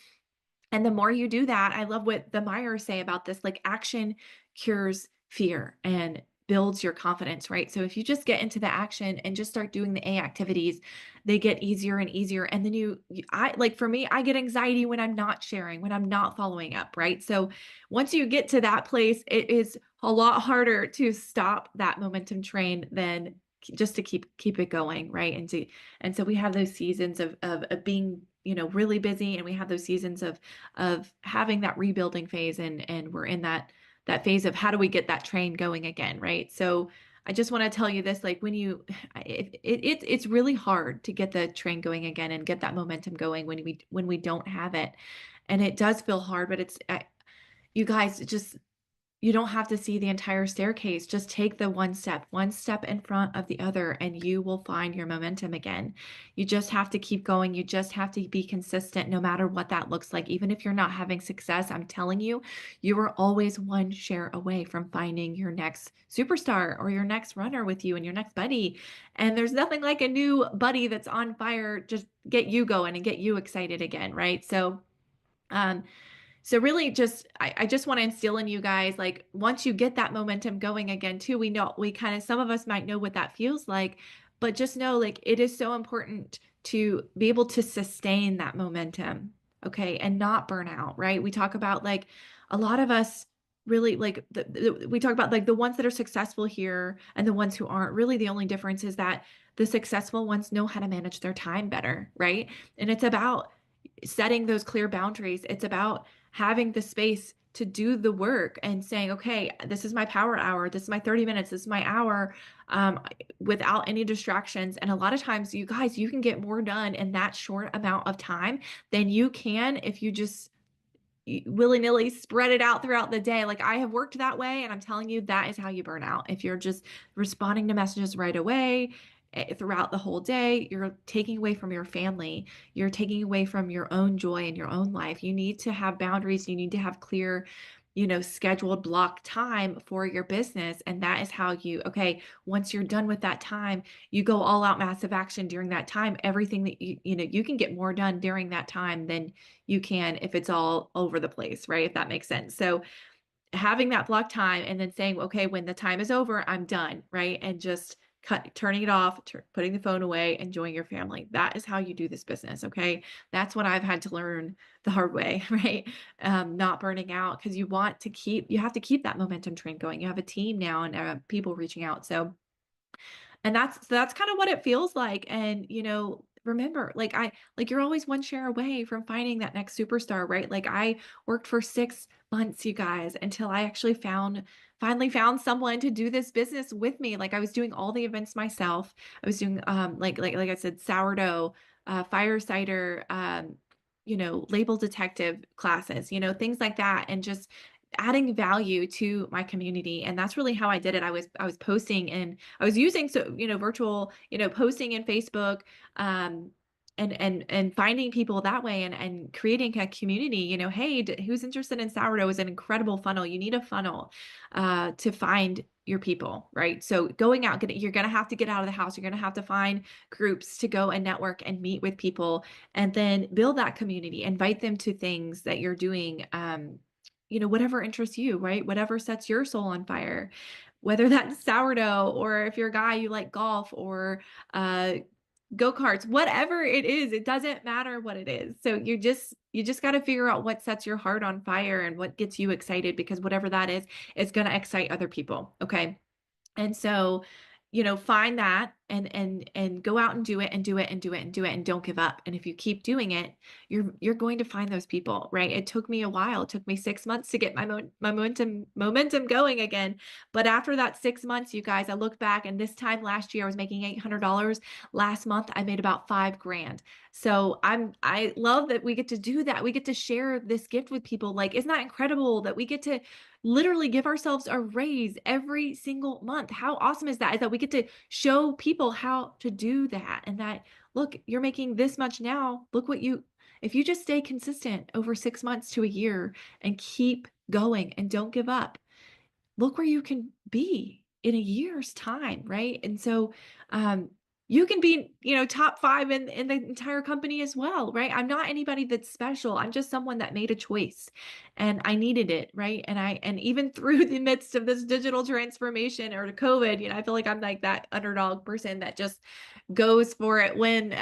And the more you do that, I love what the Myers say about this, like action cures fear and builds your confidence, right? So if you just get into the action and just start doing the A activities, they get easier and easier. And then I like, for me, I get anxiety when I'm not sharing, when I'm not following up, right? So once you get to that place, it is a lot harder to stop that momentum train than just to keep it going, right? And so we have those seasons of being really busy, and we have those seasons of having that rebuilding phase, and we're in that phase of how do we get that train going again, right? So I just want to tell you this, like it's really hard to get the train going again and get that momentum going when we don't have it. And it does feel hard, but you guys, just you don't have to see the entire staircase. Just take the one step in front of the other, and you will find your momentum again. You just have to keep going. You just have to be consistent no matter what that looks like. Even if you're not having success, I'm telling you, you are always one share away from finding your next superstar or your next runner with you and your next buddy. And there's nothing like a new buddy that's on fire, just get you going and get you excited again, right? So really I just want to instill in you guys, like once you get that momentum going again too, some of us might know what that feels like, but just know like it is so important to be able to sustain that momentum, okay, and not burn out, right? We talk about like a lot of us really like we talk about like the ones that are successful here and the ones who aren't. Really the only difference is that the successful ones know how to manage their time better, right? And it's about setting those clear boundaries. It's about having the space to do the work and saying, okay, this is my power hour. This is my 30 minutes. This is my hour, without any distractions. And a lot of times, you guys, you can get more done in that short amount of time than you can if you just willy-nilly spread it out throughout the day. Like I have worked that way, and I'm telling you, that is how you burn out. If you're just responding to messages right away throughout the whole day, you're taking away from your family. You're taking away from your own joy in your own life. You need to have boundaries. You need to have clear, scheduled block time for your business. And that is how okay, once you're done with that time, you go all out massive action during that time. Everything that you can get more done during that time than you can if it's all over the place, right? If that makes sense. So having that block time and then saying, okay, when the time is over, I'm done, right? And just turning it off, putting the phone away, enjoying your family. That is how you do this business. Okay. That's what I've had to learn the hard way, right? Not burning out, because you have to keep that momentum train going. You have a team now and people reaching out. So, and that's kind of what it feels like. And, remember, like you're always one share away from finding that next superstar, right? Like I worked for 6 months, you guys, until I actually finally found someone to do this business with me. Like I was doing all the events myself. I was doing, like I said, sourdough, fire cider, label detective classes, things like that. And just adding value to my community. And that's really how I did it. I was posting, and I was using, virtual, posting in Facebook, and finding people that way, and creating a community. Hey, who's interested in sourdough is an incredible funnel. You need a funnel to find your people, right? So going out, you're going to have to get out of the house. You're going to have to find groups to go and network and meet with people, and then build that community. Invite them to things that you're doing, whatever interests you, right? Whatever sets your soul on fire, whether that's sourdough, or if you're a guy, you like golf, or go-karts, whatever it is, it doesn't matter what it is. So you just got to figure out what sets your heart on fire and what gets you excited, because whatever that is, it's going to excite other people. Okay. And so, find that, and go out and do it, and do it, and do it, and do it, and don't give up. And if you keep doing it, you're going to find those people, right? It took me a while. It took me 6 months to get my momentum going again. But after that 6 months, you guys, I look back, and this time last year I was making $800. Last month I made about $5,000. So I love that we get to do that. We get to share this gift with people. Like, isn't that incredible that we get to literally give ourselves a raise every single month? How awesome is that? Is that we get to show people how to do that, and that, look, you're making this much now. Look if you just stay consistent over 6 months to a year and keep going and don't give up, look where you can be in a year's time, right? And so, you can be, top 5 in the entire company as well, right? I'm not anybody that's special. I'm just someone that made a choice, and I needed it, right? And even through the midst of this digital transformation or COVID, I feel like I'm like that underdog person that just goes for it when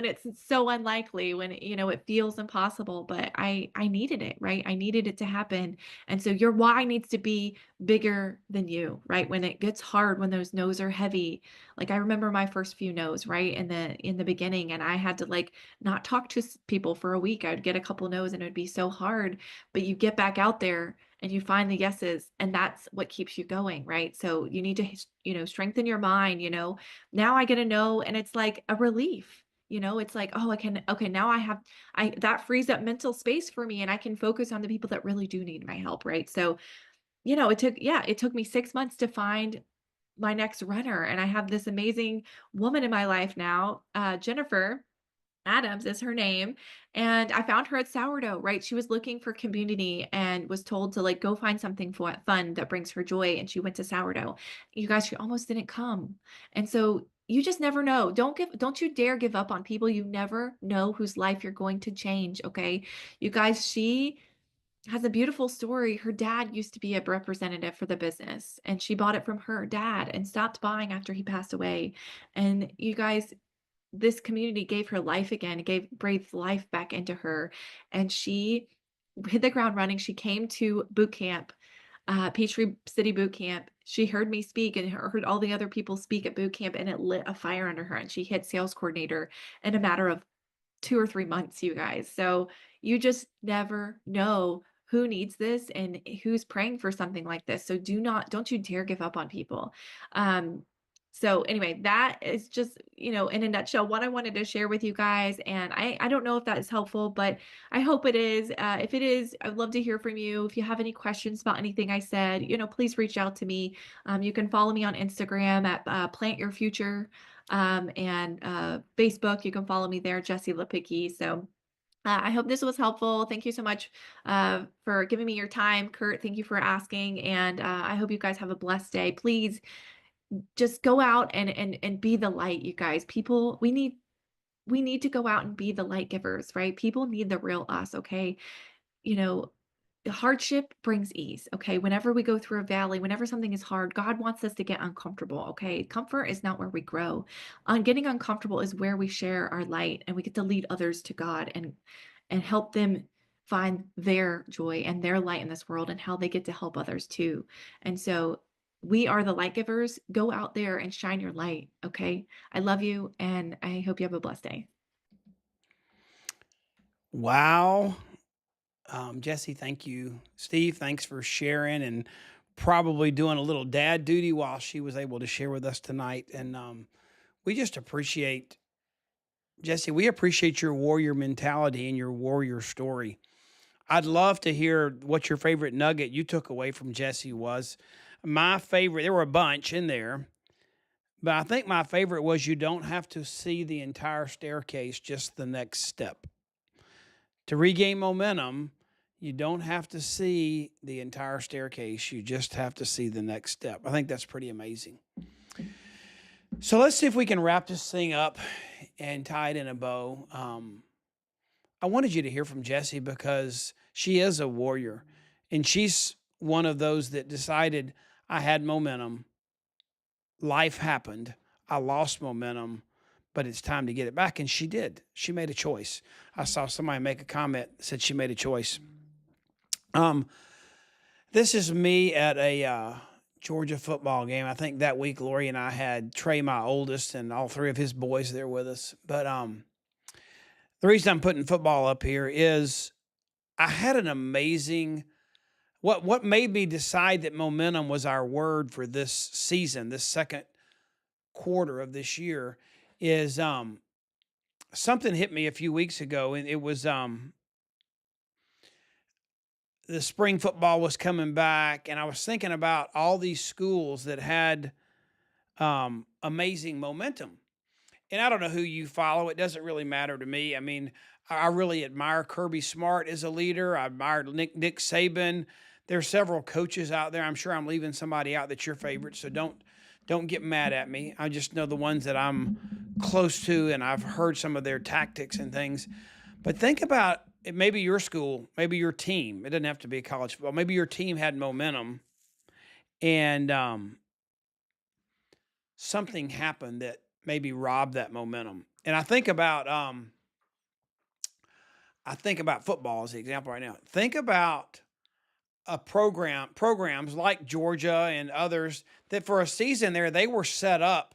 it's so unlikely, when it feels impossible. But I needed it, right? I needed it to happen. And so your why needs to be bigger than you, right? When it gets hard, when those no's are heavy. Like I remember my first few no's, right? In the beginning, and I had to like not talk to people for a week. I would get a couple no's, and it would be so hard. But you get back out there and you find the yeses, and that's what keeps you going, right? So you need to, strengthen your mind. Now I get a no, and it's like a relief. It's like, oh, okay, now that frees up mental space for me, and I can focus on the people that really do need my help, right? So, it took me 6 months to find my next runner. And I have this amazing woman in my life now, Jennifer Adams is her name. And I found her at sourdough, right? She was looking for community and was told to like go find something fun that brings her joy. And she went to sourdough. You guys, she almost didn't come. And so you just never know. Don't you dare give up on people. You never know whose life you're going to change. Okay. You guys, she has a beautiful story. Her dad used to be a representative for the business, and she bought it from her dad and stopped buying after he passed away. And you guys, this community gave her life again, breathed life back into her, and she hit the ground running. She came to boot camp, Peachtree City boot camp. She heard me speak and heard all the other people speak at boot camp, and it lit a fire under her, and she hit sales coordinator in a matter of 2 or 3 months, you guys. So you just never know who needs this and who's praying for something like this. So don't you dare give up on people. So anyway, that is just, in a nutshell, what I wanted to share with you guys. And I don't know if that is helpful, but I hope it is. If it is, I'd love to hear from you. If you have any questions about anything I said, please reach out to me. You can follow me on Instagram at Plant Your Future, and Facebook. You can follow me there, Jessie Lipicki. So I hope this was helpful. Thank you so much for giving me your time, Curt. Thank you for asking. And I hope you guys have a blessed day. Please just go out and be the light, you guys. People, we need to go out and be the light givers, right? People need the real us, okay? You know, hardship brings ease, okay? Whenever we go through a valley, whenever something is hard, God wants us to get uncomfortable, okay? Comfort is not where we grow. On getting uncomfortable is where we share our light, and we get to lead others to God and help them find their joy and their light in this world, and how they get to help others too. And so we are the light givers. Go out there and shine your light, okay? I love you, and I hope you have a blessed day. Wow. Jessie, thank you. Steve, thanks for sharing and probably doing a little dad duty while she was able to share with us tonight. And we just appreciate, Jessie, we appreciate your warrior mentality and your warrior story. I'd love to hear what your favorite nugget you took away from Jessie was. My favorite, there were a bunch in there, but I think my favorite was you don't have to see the entire staircase, just the next step. To regain momentum, you don't have to see the entire staircase. You just have to see the next step. I think that's pretty amazing. So let's see if we can wrap this thing up and tie it in a bow. I wanted you to hear from Jessie because she is a warrior, and she's one of those that decided, I had momentum. Life happened. I lost momentum, but it's time to get it back. And she did. She made a choice. I saw somebody make a comment that said she made a choice. This is me at a Georgia football game. I think that week Lori and I had Trey, my oldest, and all three of his boys there with us. But the reason I'm putting football up here is I had an amazing, what made me decide that momentum was our word for this season, this second quarter of this year, is something hit me a few weeks ago, and it was the spring football was coming back, and I was thinking about all these schools that had amazing momentum. And I don't know who you follow. It doesn't really matter to me. I mean, I really admire Kirby Smart as a leader. I admire Nick Saban. There are several coaches out there. I'm sure I'm leaving somebody out that's your favorite, so don't get mad at me. I just know the ones that I'm close to, and I've heard some of their tactics and things. But think about it, maybe your school, maybe your team. It doesn't have to be college football. Maybe your team had momentum, and something happened that maybe robbed that momentum. And I think about football as the example right now. Think about programs like Georgia and others that for a season there, they were set up,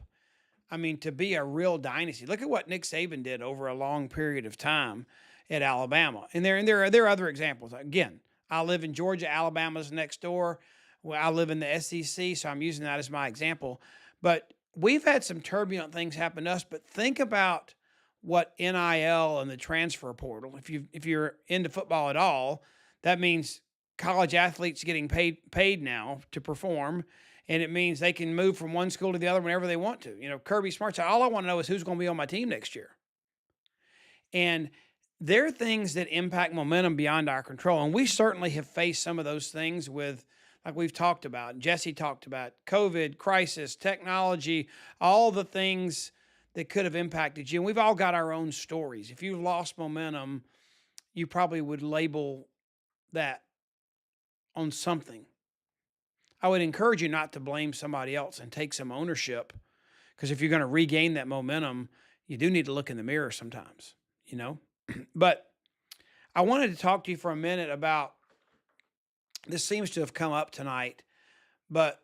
I mean, to be a real dynasty. Look at what Nick Saban did over a long period of time at Alabama. And there are other examples. Again, I live in Georgia. Alabama's next door. Well, I live in the SEC, so I'm using that as my example. But we've had some turbulent things happen to us, but think about what NIL and the transfer portal, if you're into football at all, that means college athletes getting paid now to perform, and it means they can move from one school to the other whenever they want to. You know, Kirby Smart said, all I want to know is who's going to be on my team next year. And there are things that impact momentum beyond our control, and we certainly have faced some of those things with, like we've talked about, Jessie talked about, COVID, crisis, technology, all the things that could have impacted you. And we've all got our own stories. If you've lost momentum, you probably would label that on something. I would encourage you not to blame somebody else and take some ownership, because if you're going to regain that momentum, you do need to look in the mirror sometimes, you know. But I wanted to talk to you for a minute about, this seems to have come up tonight, but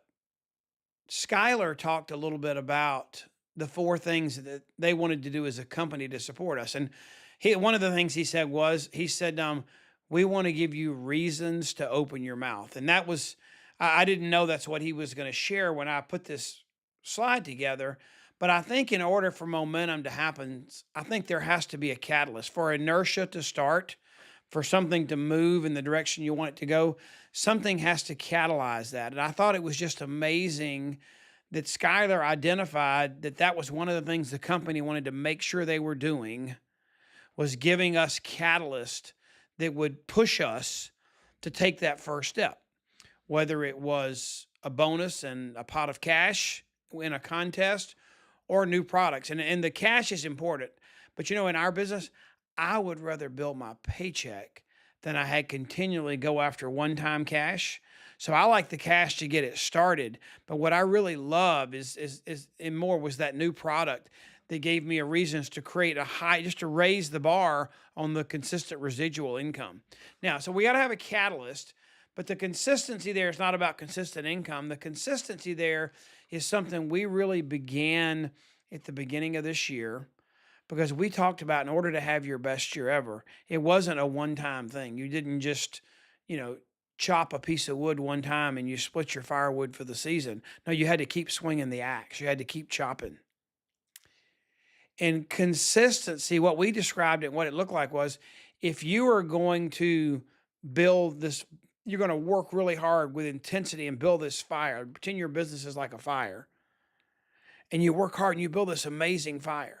Skyleur talked a little bit about the 4 things that they wanted to do as a company to support us. And one of the things he said was, we want to give you reasons to open your mouth. And that was, I didn't know that's what he was going to share when I put this slide together. But I think in order for momentum to happen, I think there has to be a catalyst for inertia to start, for something to move in the direction you want it to go. Something has to catalyze that. And I thought it was just amazing that Skyleur identified that that was one of the things the company wanted to make sure they were doing, was giving us catalyst that would push us to take that first step, whether it was a bonus and a pot of cash in a contest or new products. And the cash is important. But you know, in our business, I would rather build my paycheck than I had continually go after one-time cash. So I like the cash to get it started. But what I really love is and more was that new product that gave me a reasons to create a high, just to raise the bar on the consistent residual income. Now, so we got to have a catalyst, but the consistency there is not about consistent income. The consistency there is something we really began at the beginning of this year, because we talked about, in order to have your best year ever, it wasn't a one-time thing. You didn't just, chop a piece of wood one time and you split your firewood for the season. No, you had to keep swinging the axe. You had to keep chopping. And consistency, what we described it, what it looked like was, if you are going to build this, you're going to work really hard with intensity and build this fire. Pretend your business is like a fire. And you work hard and you build this amazing fire.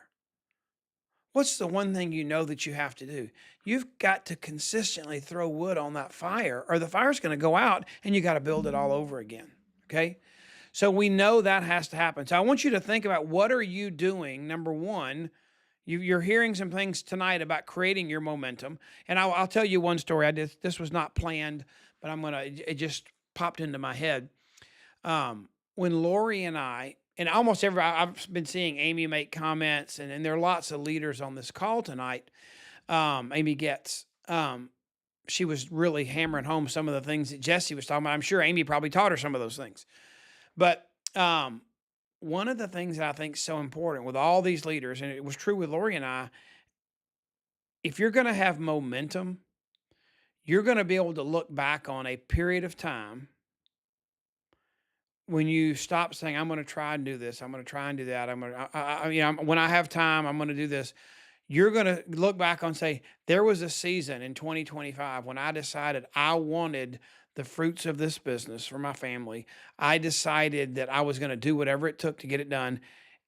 What's the one thing you know that you have to do? You've got to consistently throw wood on that fire, or the fire's going to go out and you got to build it all over again. Okay? So we know that has to happen. So I want you to think about, what are you doing? Number one, you're hearing some things tonight about creating your momentum. And I'll tell you one story. This was not planned, but it just popped into my head. When Lori and I, and almost I've been seeing Amy make comments, and there are lots of leaders on this call tonight. Amy Getz, she was really hammering home some of the things that Jessie was talking about. I'm sure Amy probably taught her some of those things. But one of the things that I think is so important with all these leaders, and it was true with Lori and I, if you're going to have momentum, you're going to be able to look back on a period of time when you stop saying, I'm going to try and do this, I'm going to try and do that, when I have time, I'm going to do this. You're going to look back and say, there was a season in 2025 when I decided I wanted the fruits of this business for my family. I decided that I was going to do whatever it took to get it done,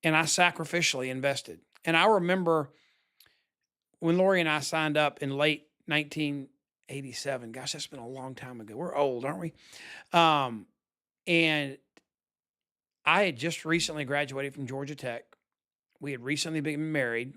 and I sacrificially invested. And I remember when Lori and I signed up in late 1987. Gosh, that's been a long time ago. We're old, aren't we? And I had just recently graduated from Georgia Tech. We had recently been married.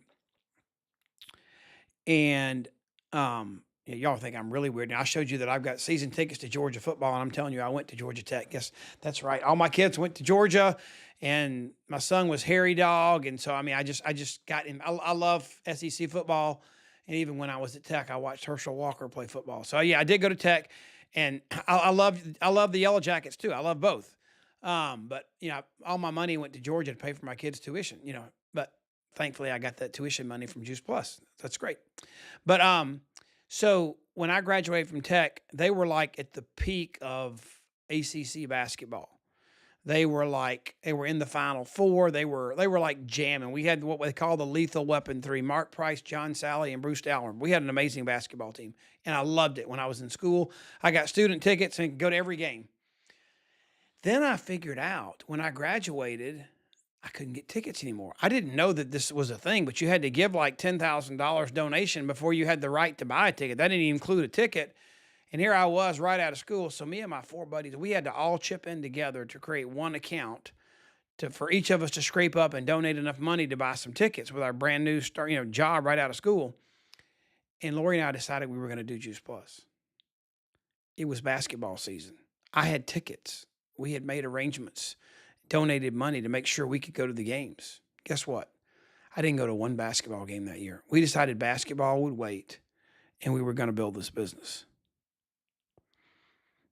And y'all think I'm really weird. Now, I showed you that I've got season tickets to Georgia football, and I'm telling you, I went to Georgia Tech. Yes, that's right. All my kids went to Georgia, and my son was Harry Dog. And so, I just got him. I love SEC football. And even when I was at Tech, I watched Herschel Walker play football. So yeah, I did go to Tech, and I love the Yellow Jackets too. I love both. But all my money went to Georgia to pay for my kids' tuition, but thankfully I got that tuition money from Juice Plus. That's great. But, so when I graduated from Tech, they were like at the peak of ACC basketball. They were in the Final Four. They were like jamming. We had what they call the Lethal Weapon 3, Mark Price, John Sally, and Bruce Dallin. We had an amazing basketball team, and I loved it when I was in school. I got student tickets and could go to every game. Then I figured out when I graduated, I couldn't get tickets anymore. I didn't know that this was a thing, but you had to give like $10,000 donation before you had the right to buy a ticket. That didn't even include a ticket. And here I was right out of school. So me and my 4 buddies, we had to all chip in together to create one account for each of us to scrape up and donate enough money to buy some tickets with our brand new job right out of school. And Lori and I decided we were going to do Juice Plus. It was basketball season. I had tickets. We had made arrangements, donated money to make sure we could go to the games. Guess what? I didn't go to one basketball game that year. We decided basketball would wait, and we were going to build this business.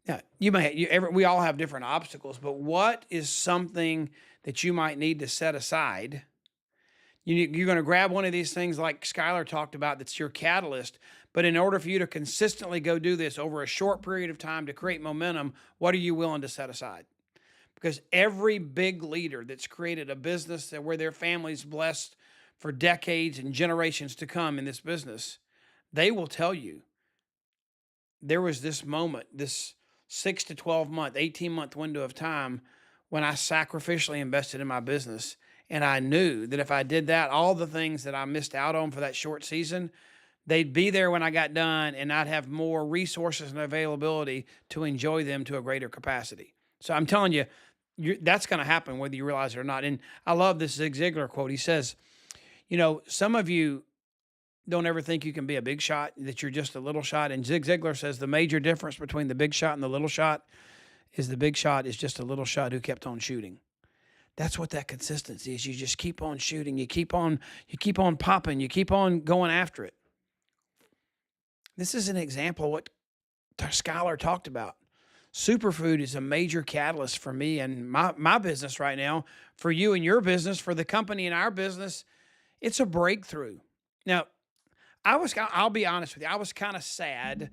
Now, we all have different obstacles, but what is something that you might need to set aside? You're going to grab one of these things like Skyleur talked about that's your catalyst, but in order for you to consistently go do this over a short period of time to create momentum, what are you willing to set aside? because every big leader that's created a business that where their family's blessed for decades and generations to come in this business, they will tell you there was this moment, this 6 to 12 month, 18-month window of time when I sacrificially invested in my business. And I knew that if I did that, all the things that I missed out on for that short season, they'd be there when I got done, and I'd have more resources and availability to enjoy them to a greater capacity. So I'm telling you, that's going to happen whether you realize it or not. And I love this Zig Ziglar quote. He says, some of you don't ever think you can be a big shot, that you're just a little shot. And Zig Ziglar says the major difference between the big shot and the little shot is the big shot is just a little shot who kept on shooting. That's what that consistency is. You just keep on shooting. You keep on popping. You keep on going after it. This is an example of what Skyleur talked about. Superfood is a major catalyst for me and my business right now, for you and your business, for the company and our business. It's a breakthrough. Now, I'll be honest with you, I was kind of sad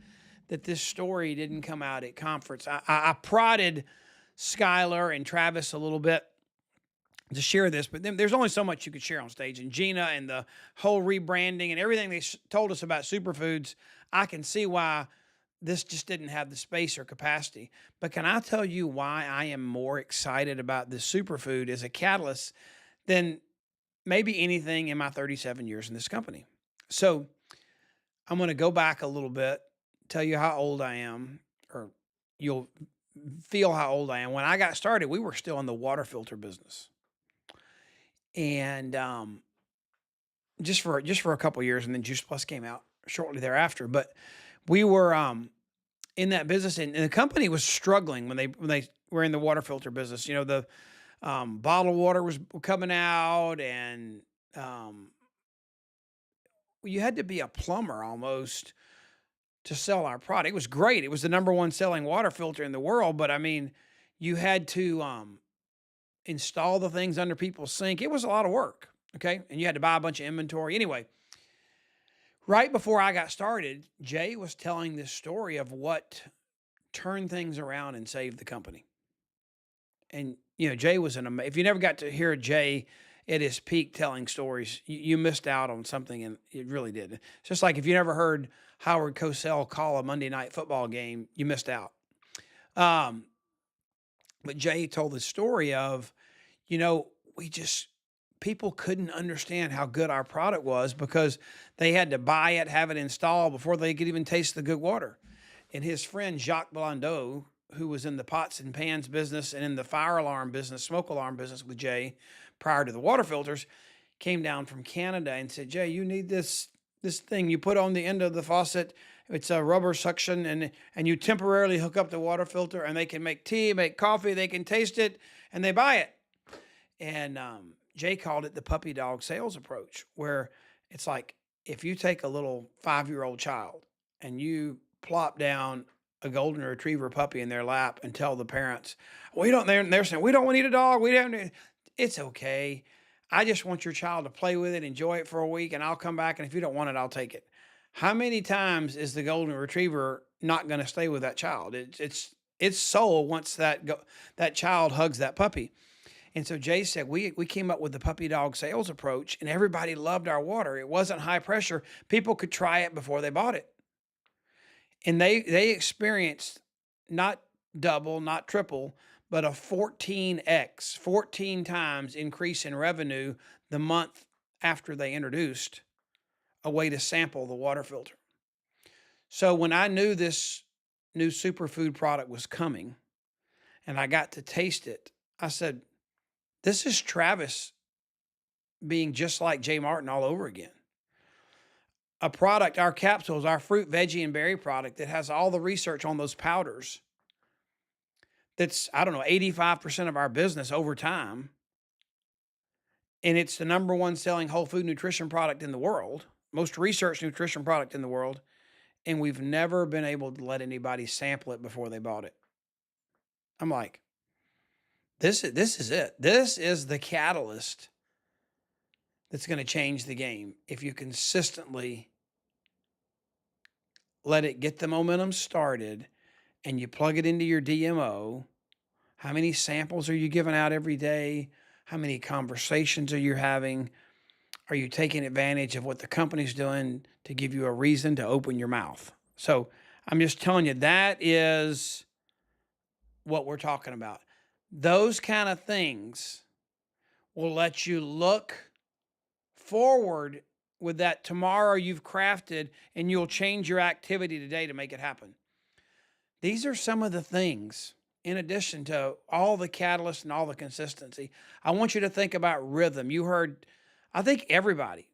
that this story didn't come out at conference. I prodded Skyleur and Travis a little bit to share this, but then there's only so much you could share on stage. And Gina and the whole rebranding and everything they told us about superfoods, I can see why this just didn't have the space or capacity. But can I tell you why I am more excited about this superfood as a catalyst than maybe anything in my 37 years in this company? So I'm going to go back a little bit, tell you how old I am, or you'll feel how old I am. When I got started, we were still in the water filter business. And just for a couple of years, and then Juice Plus came out shortly thereafter. But we were in that business, and the company was struggling when they were in the water filter business. The bottled water was coming out, and you had to be a plumber almost to sell our product. It was great. It was the number one selling water filter in the world, but I mean, you had to install the things under people's sink. It was a lot of work, okay? And you had to buy a bunch of inventory. Anyway, right before I got started, Jay was telling this story of what turned things around and saved the company. And, Jay was if you never got to hear Jay at his peak telling stories, you missed out on something, and it really did. It's just like if you never heard Howard Cosell call a Monday night football game, you missed out. But Jay told the story of, people couldn't understand how good our product was because they had to buy it, have it installed before they could even taste the good water. And his friend Jacques Blondeau, who was in the pots and pans business and in the fire alarm business, smoke alarm business with Jay prior to the water filters, came down from Canada and said, Jay, you need this thing you put on the end of the faucet. It's a rubber suction, and you temporarily hook up the water filter, and they can make tea, make coffee, they can taste it, and they buy it. And Jay called it the puppy dog sales approach, where it's like if you take a little 5-year-old child and you plop down a golden retriever puppy in their lap and tell the parents, they're saying, we don't want to eat a dog. It's okay. I just want your child to play with it, enjoy it for a week, and I'll come back. And if you don't want it, I'll take it. How many times is the golden retriever not going to stay with that child? Its soul once that child hugs that puppy. And so Jay said, we came up with the puppy dog sales approach, and everybody loved our water. It wasn't high pressure. People could try it before they bought it. And they experienced not double, not triple, but a 14x, 14 times increase in revenue the month after they introduced a way to sample the water filter. So when I knew this new superfood product was coming and I got to taste it, I said, this is Travis being just like Jay Martin all over again. A product, our capsules, our fruit, veggie, and berry product that has all the research on those powders. That's, 85% of our business over time. And it's the number one selling whole food nutrition product in the world, most researched nutrition product in the world. And we've never been able to let anybody sample it before they bought it. I'm like, this is it. This is the catalyst that's going to change the game. If you consistently let it get the momentum started and you plug it into your DMO, How many samples are you giving out every day? How many conversations are you having? Are you taking advantage of what the company's doing to give you a reason to open your mouth? So I'm just telling you, that is what we're talking about. Those kind of things will let you look forward with that tomorrow you've crafted, and you'll change your activity today to make it happen. These are some of the things, in addition to all the catalysts and all the consistency. I want you to think about rhythm. You heard, I think everybody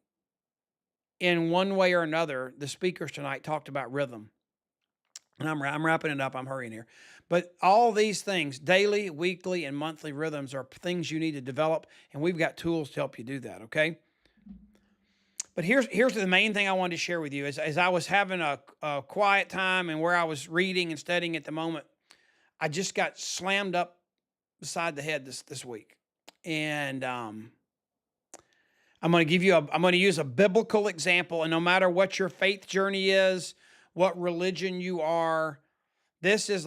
in one way or another, the speakers tonight talked about rhythm. And I'm wrapping it up. I'm hurrying here. But all these things, daily, weekly, and monthly rhythms, are things you need to develop. And we've got tools to help you do that, okay? But here's the main thing I wanted to share with you. As I was having a quiet time and where I was reading and studying at the moment, I just got slammed up beside the head this week. And I'm going to use a biblical example. And no matter what your faith journey is, what religion you are, this is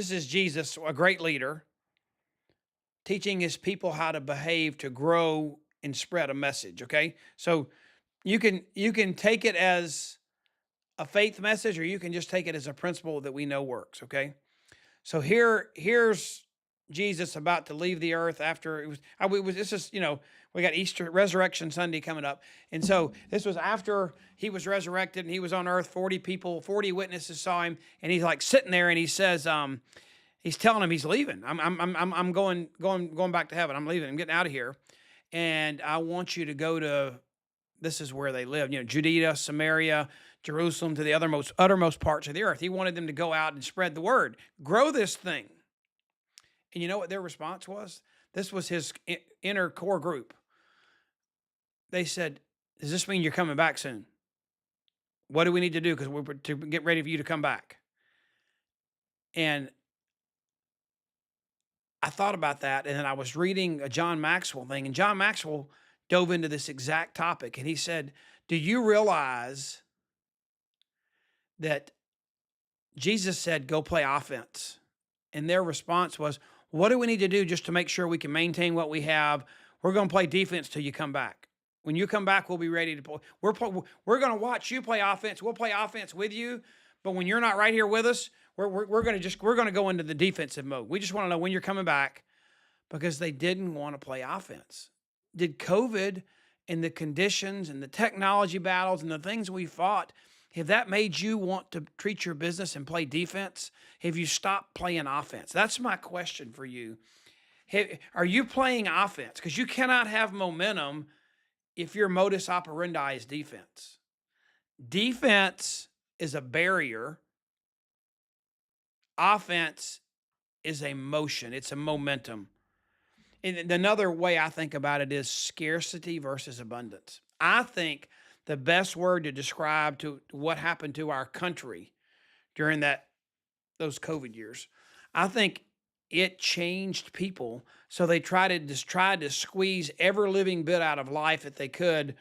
Jesus, a great leader, teaching his people how to behave to grow and spread a message. Okay, so you can take it as a faith message, or you can just take it as a principle that we know works. Okay, so here's Jesus about to leave the earth after it was. This is, we got Easter Resurrection Sunday coming up, and so this was after he was resurrected and he was on earth. 40 witnesses saw him, and he's like sitting there, and he says, he's telling him he's leaving. I'm going back to heaven. I'm leaving. I'm getting out of here, and I want you to go to. This is where they lived, Judea, Samaria, Jerusalem, to the uttermost parts of the earth. He wanted them to go out and spread the word, grow this thing. And you know what their response was? This was his inner core group. They said, "Does this mean you're coming back soon? What do we need to do to get ready for you to come back?" And I thought about that, and then I was reading a John Maxwell thing, and John Maxwell dove into this exact topic, and he said, "Do you realize that Jesus said, go play offense?" And their response was, "What do we need to do just to make sure we can maintain what we have? We're going to play defense till you come back. When you come back, we'll be ready to play. We're going to watch you play offense. We'll play offense with you. But when you're not right here with us, we're going to go into the defensive mode. We just want to know when you're coming back," because they didn't want to play offense. Did COVID and the conditions and the technology battles and the things we fought, have that made you want to treat your business and play defense? Have you stopped playing offense? That's my question for you. Are you playing offense? Because you cannot have momentum if your modus operandi is defense. Defense is a barrier. Offense is a motion. It's a momentum. And another way I think about it is scarcity versus abundance. I think the best word to describe to what happened to our country during those COVID years, I think it changed people. So they tried to squeeze every living bit out of life that they could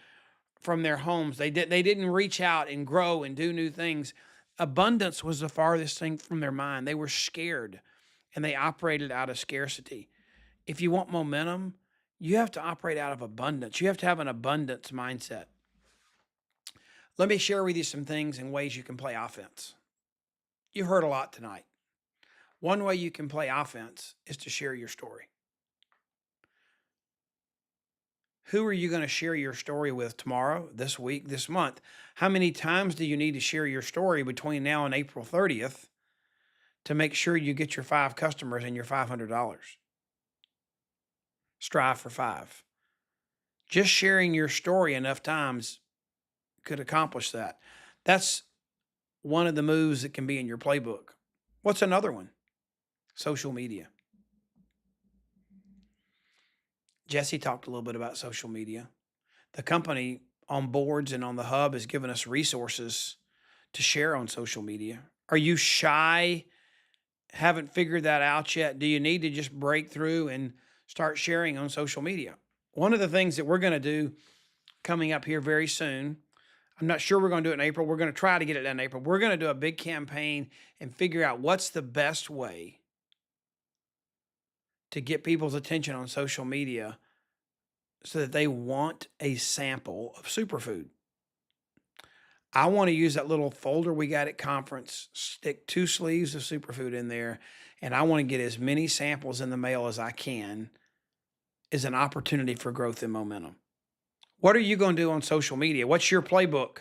from their homes. They didn't reach out and grow and do new things. Abundance was the farthest thing from their mind. They were scared, and they operated out of scarcity. If you want momentum, you have to operate out of abundance. You have to have an abundance mindset. Let me share with you some things and ways you can play offense. You heard a lot tonight. One way you can play offense is to share your story. Who are you going to share your story with tomorrow, this week, this month? How many times do you need to share your story between now and April 30th to make sure you get your 5 customers and your $500? Strive for 5. Just sharing your story enough times could accomplish that. That's one of the moves that can be in your playbook. What's another one? Social media. Jessie talked a little bit about social media. The company on boards and on the hub has given us resources to share on social media. Are you shy? Haven't figured that out yet? Do you need to just break through and start sharing on social media? One of the things that we're going to do coming up here very soon, I'm not sure we're going to do it in April. We're going to try to get it done in April. We're going to do a big campaign and figure out what's the best way to get people's attention on social media so that they want a sample of superfood. I want to use that little folder we got at conference, stick 2 sleeves of superfood in there, and I want to get as many samples in the mail as I can as an opportunity for growth and momentum. What are you going to do on social media? What's your playbook?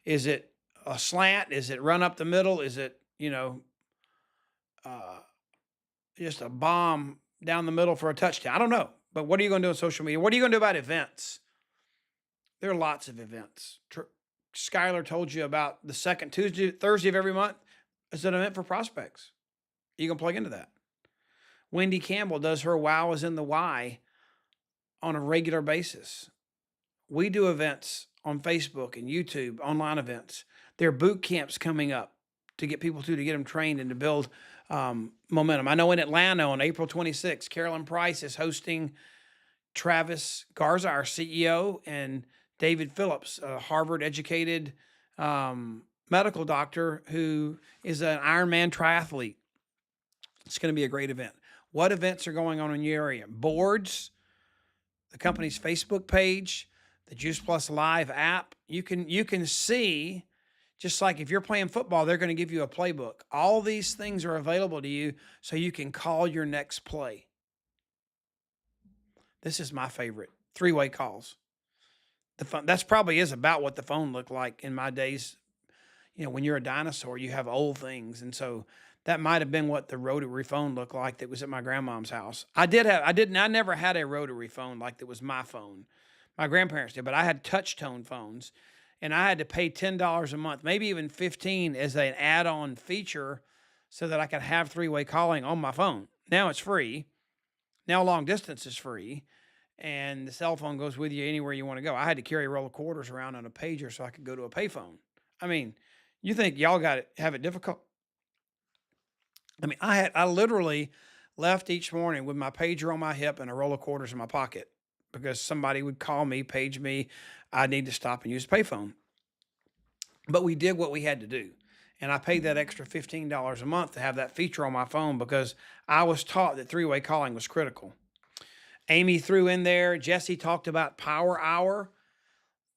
Is it a slant? Is it run up the middle? Is it, just a bomb down the middle for a touchdown? I don't know. But what are you going to do on social media? What are you going to do about events? There are lots of events. Skyleur told you about the second Thursday of every month is an event for prospects. You can plug into that. Wendy Campbell does her Wow is in the Why on a regular basis. We do events on Facebook and YouTube, online events. There are boot camps coming up to get people to get them trained and to build momentum. I know in Atlanta on April 26th, Carolyn Price is hosting Travis Garza, our CEO, and David Phillips, a Harvard-educated medical doctor who is an Ironman triathlete. It's going to be a great event. What events are going on in your area? Boards, the company's Facebook page, the Juice Plus Live app. You can see, just like if you're playing football, they're going to give you a playbook. All these things are available to you so you can call your next play. This is my favorite, 3-way calls. That's probably is about what the phone looked like in my days. When you're a dinosaur, you have old things. And so that might have been what the rotary phone looked like that was at my grandmom's house. I never had a rotary phone like that was my phone. My grandparents did, but I had touch tone phones, and I had to pay $10 a month, maybe even $15 as an add-on feature so that I could have 3-way calling on my phone. Now it's free. Now long distance is free, and the cell phone goes with you anywhere you want to go. I had to carry a roll of quarters around on a pager so I could go to a payphone. I mean, you think y'all have it difficult? I mean, I literally left each morning with my pager on my hip and a roll of quarters in my pocket because somebody would call me, page me. I need to stop and use a payphone. But we did what we had to do. And I paid that extra $15 a month to have that feature on my phone because I was taught that 3-way calling was critical. Amy threw in there, Jessie talked about Power Hour.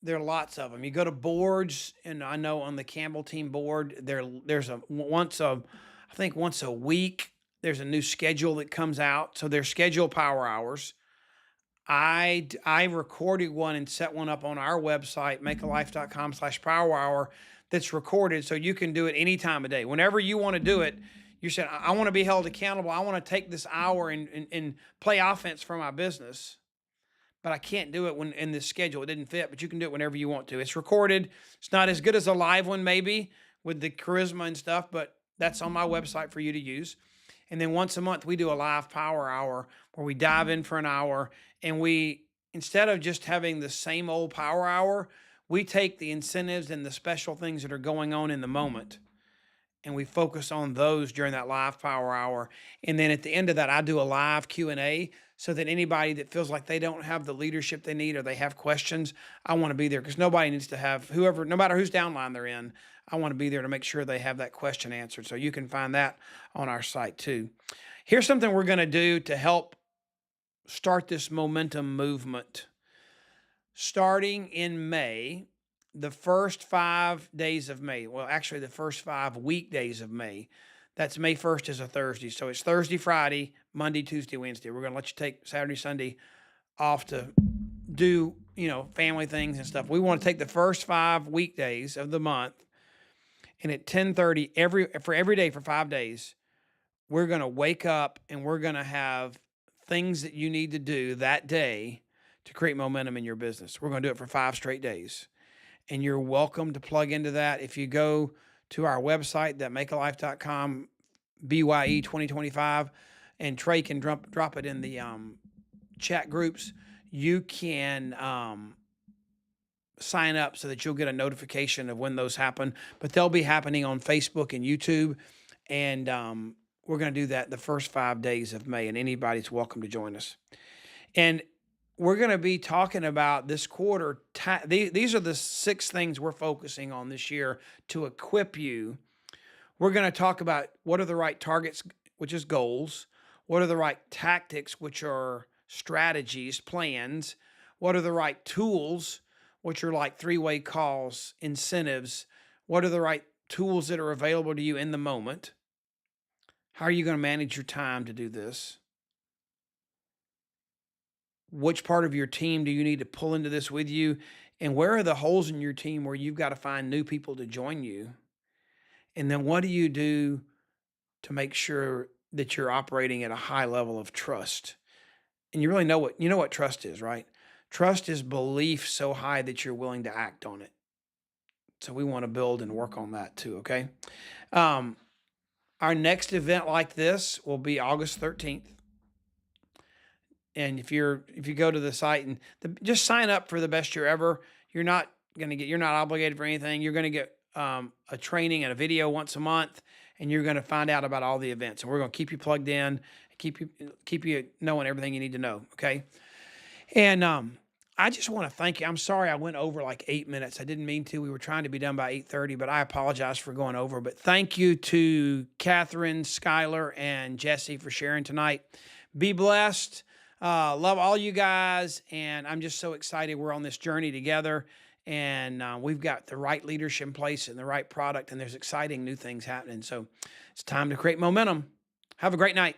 There are lots of them. You go to boards, and I know on the Campbell team board, there's once a week, there's a new schedule that comes out. So there's scheduled Power Hours. I recorded one and set one up on our website, makealife.com/power hour, that's recorded. So you can do it any time of day. Whenever you want to do it, you said, I want to be held accountable. I want to take this hour and play offense for my business, but I can't do it when in this schedule. It didn't fit, but you can do it whenever you want to. It's recorded. It's not as good as a live one, maybe, with the charisma and stuff, but that's on my website for you to use. And then once a month, we do a live Power Hour where we dive in for an hour, and instead of just having the same old Power Hour, we take the incentives and the special things that are going on in the moment, and we focus on those during that live Power Hour. And then at the end of that, I do a live Q&A so that anybody that feels like they don't have the leadership they need or they have questions, I want to be there because nobody needs to have no matter whose downline they're in, I want to be there to make sure they have that question answered. So you can find that on our site too. Here's something we're going to do to help start this momentum movement. Starting in May, the first 5 days of May, well, actually the first 5 weekdays of May, that's May 1st is a Thursday. So it's Thursday, Friday, Monday, Tuesday, Wednesday. We're going to let you take Saturday, Sunday off to do, family things and stuff. We want to take the first 5 weekdays of the month, and at 10:30 every day for 5 days, we're going to wake up and we're going to have things that you need to do that day to create momentum in your business. We're going to do it for 5 straight days. And you're welcome to plug into that. If you go to our website, that makealife.com, BYE 2025, and Trey can drop it in the chat groups, you can sign up so that you'll get a notification of when those happen. But they'll be happening on Facebook and YouTube. And we're going to do that the first 5 days of May, and anybody's welcome to join us. And we're going to be talking about this quarter. These are the 6 things we're focusing on this year to equip you. We're going to talk about what are the right targets, which is goals. What are the right tactics, which are strategies, plans? What are the right tools, which are like three-way calls, incentives? What are the right tools that are available to you in the moment? How are you going to manage your time to do this? Which part of your team do you need to pull into this with you? And where are the holes in your team where you've got to find new people to join you? And then what do you do to make sure that you're operating at a high level of trust? And you really know what trust is, right? Trust is belief so high that you're willing to act on it. So we want to build and work on that too, okay? Our next event like this will be August 13th. And if you go to the site and just sign up for the best year ever, you're not obligated for anything. You're going to get a training and a video once a month, and you're going to find out about all the events. And we're going to keep you plugged in, keep you knowing everything you need to know. Okay. And I just want to thank you. I'm sorry I went over like 8 minutes. I didn't mean to. We were trying to be done by 8:30, but I apologize for going over. But thank you to Kathrine, Skyleur, and Jessie for sharing tonight. Be blessed. Love all you guys, and I'm just so excited we're on this journey together, and we've got the right leadership in place and the right product, and there's exciting new things happening. So it's time to create momentum. Have a great night.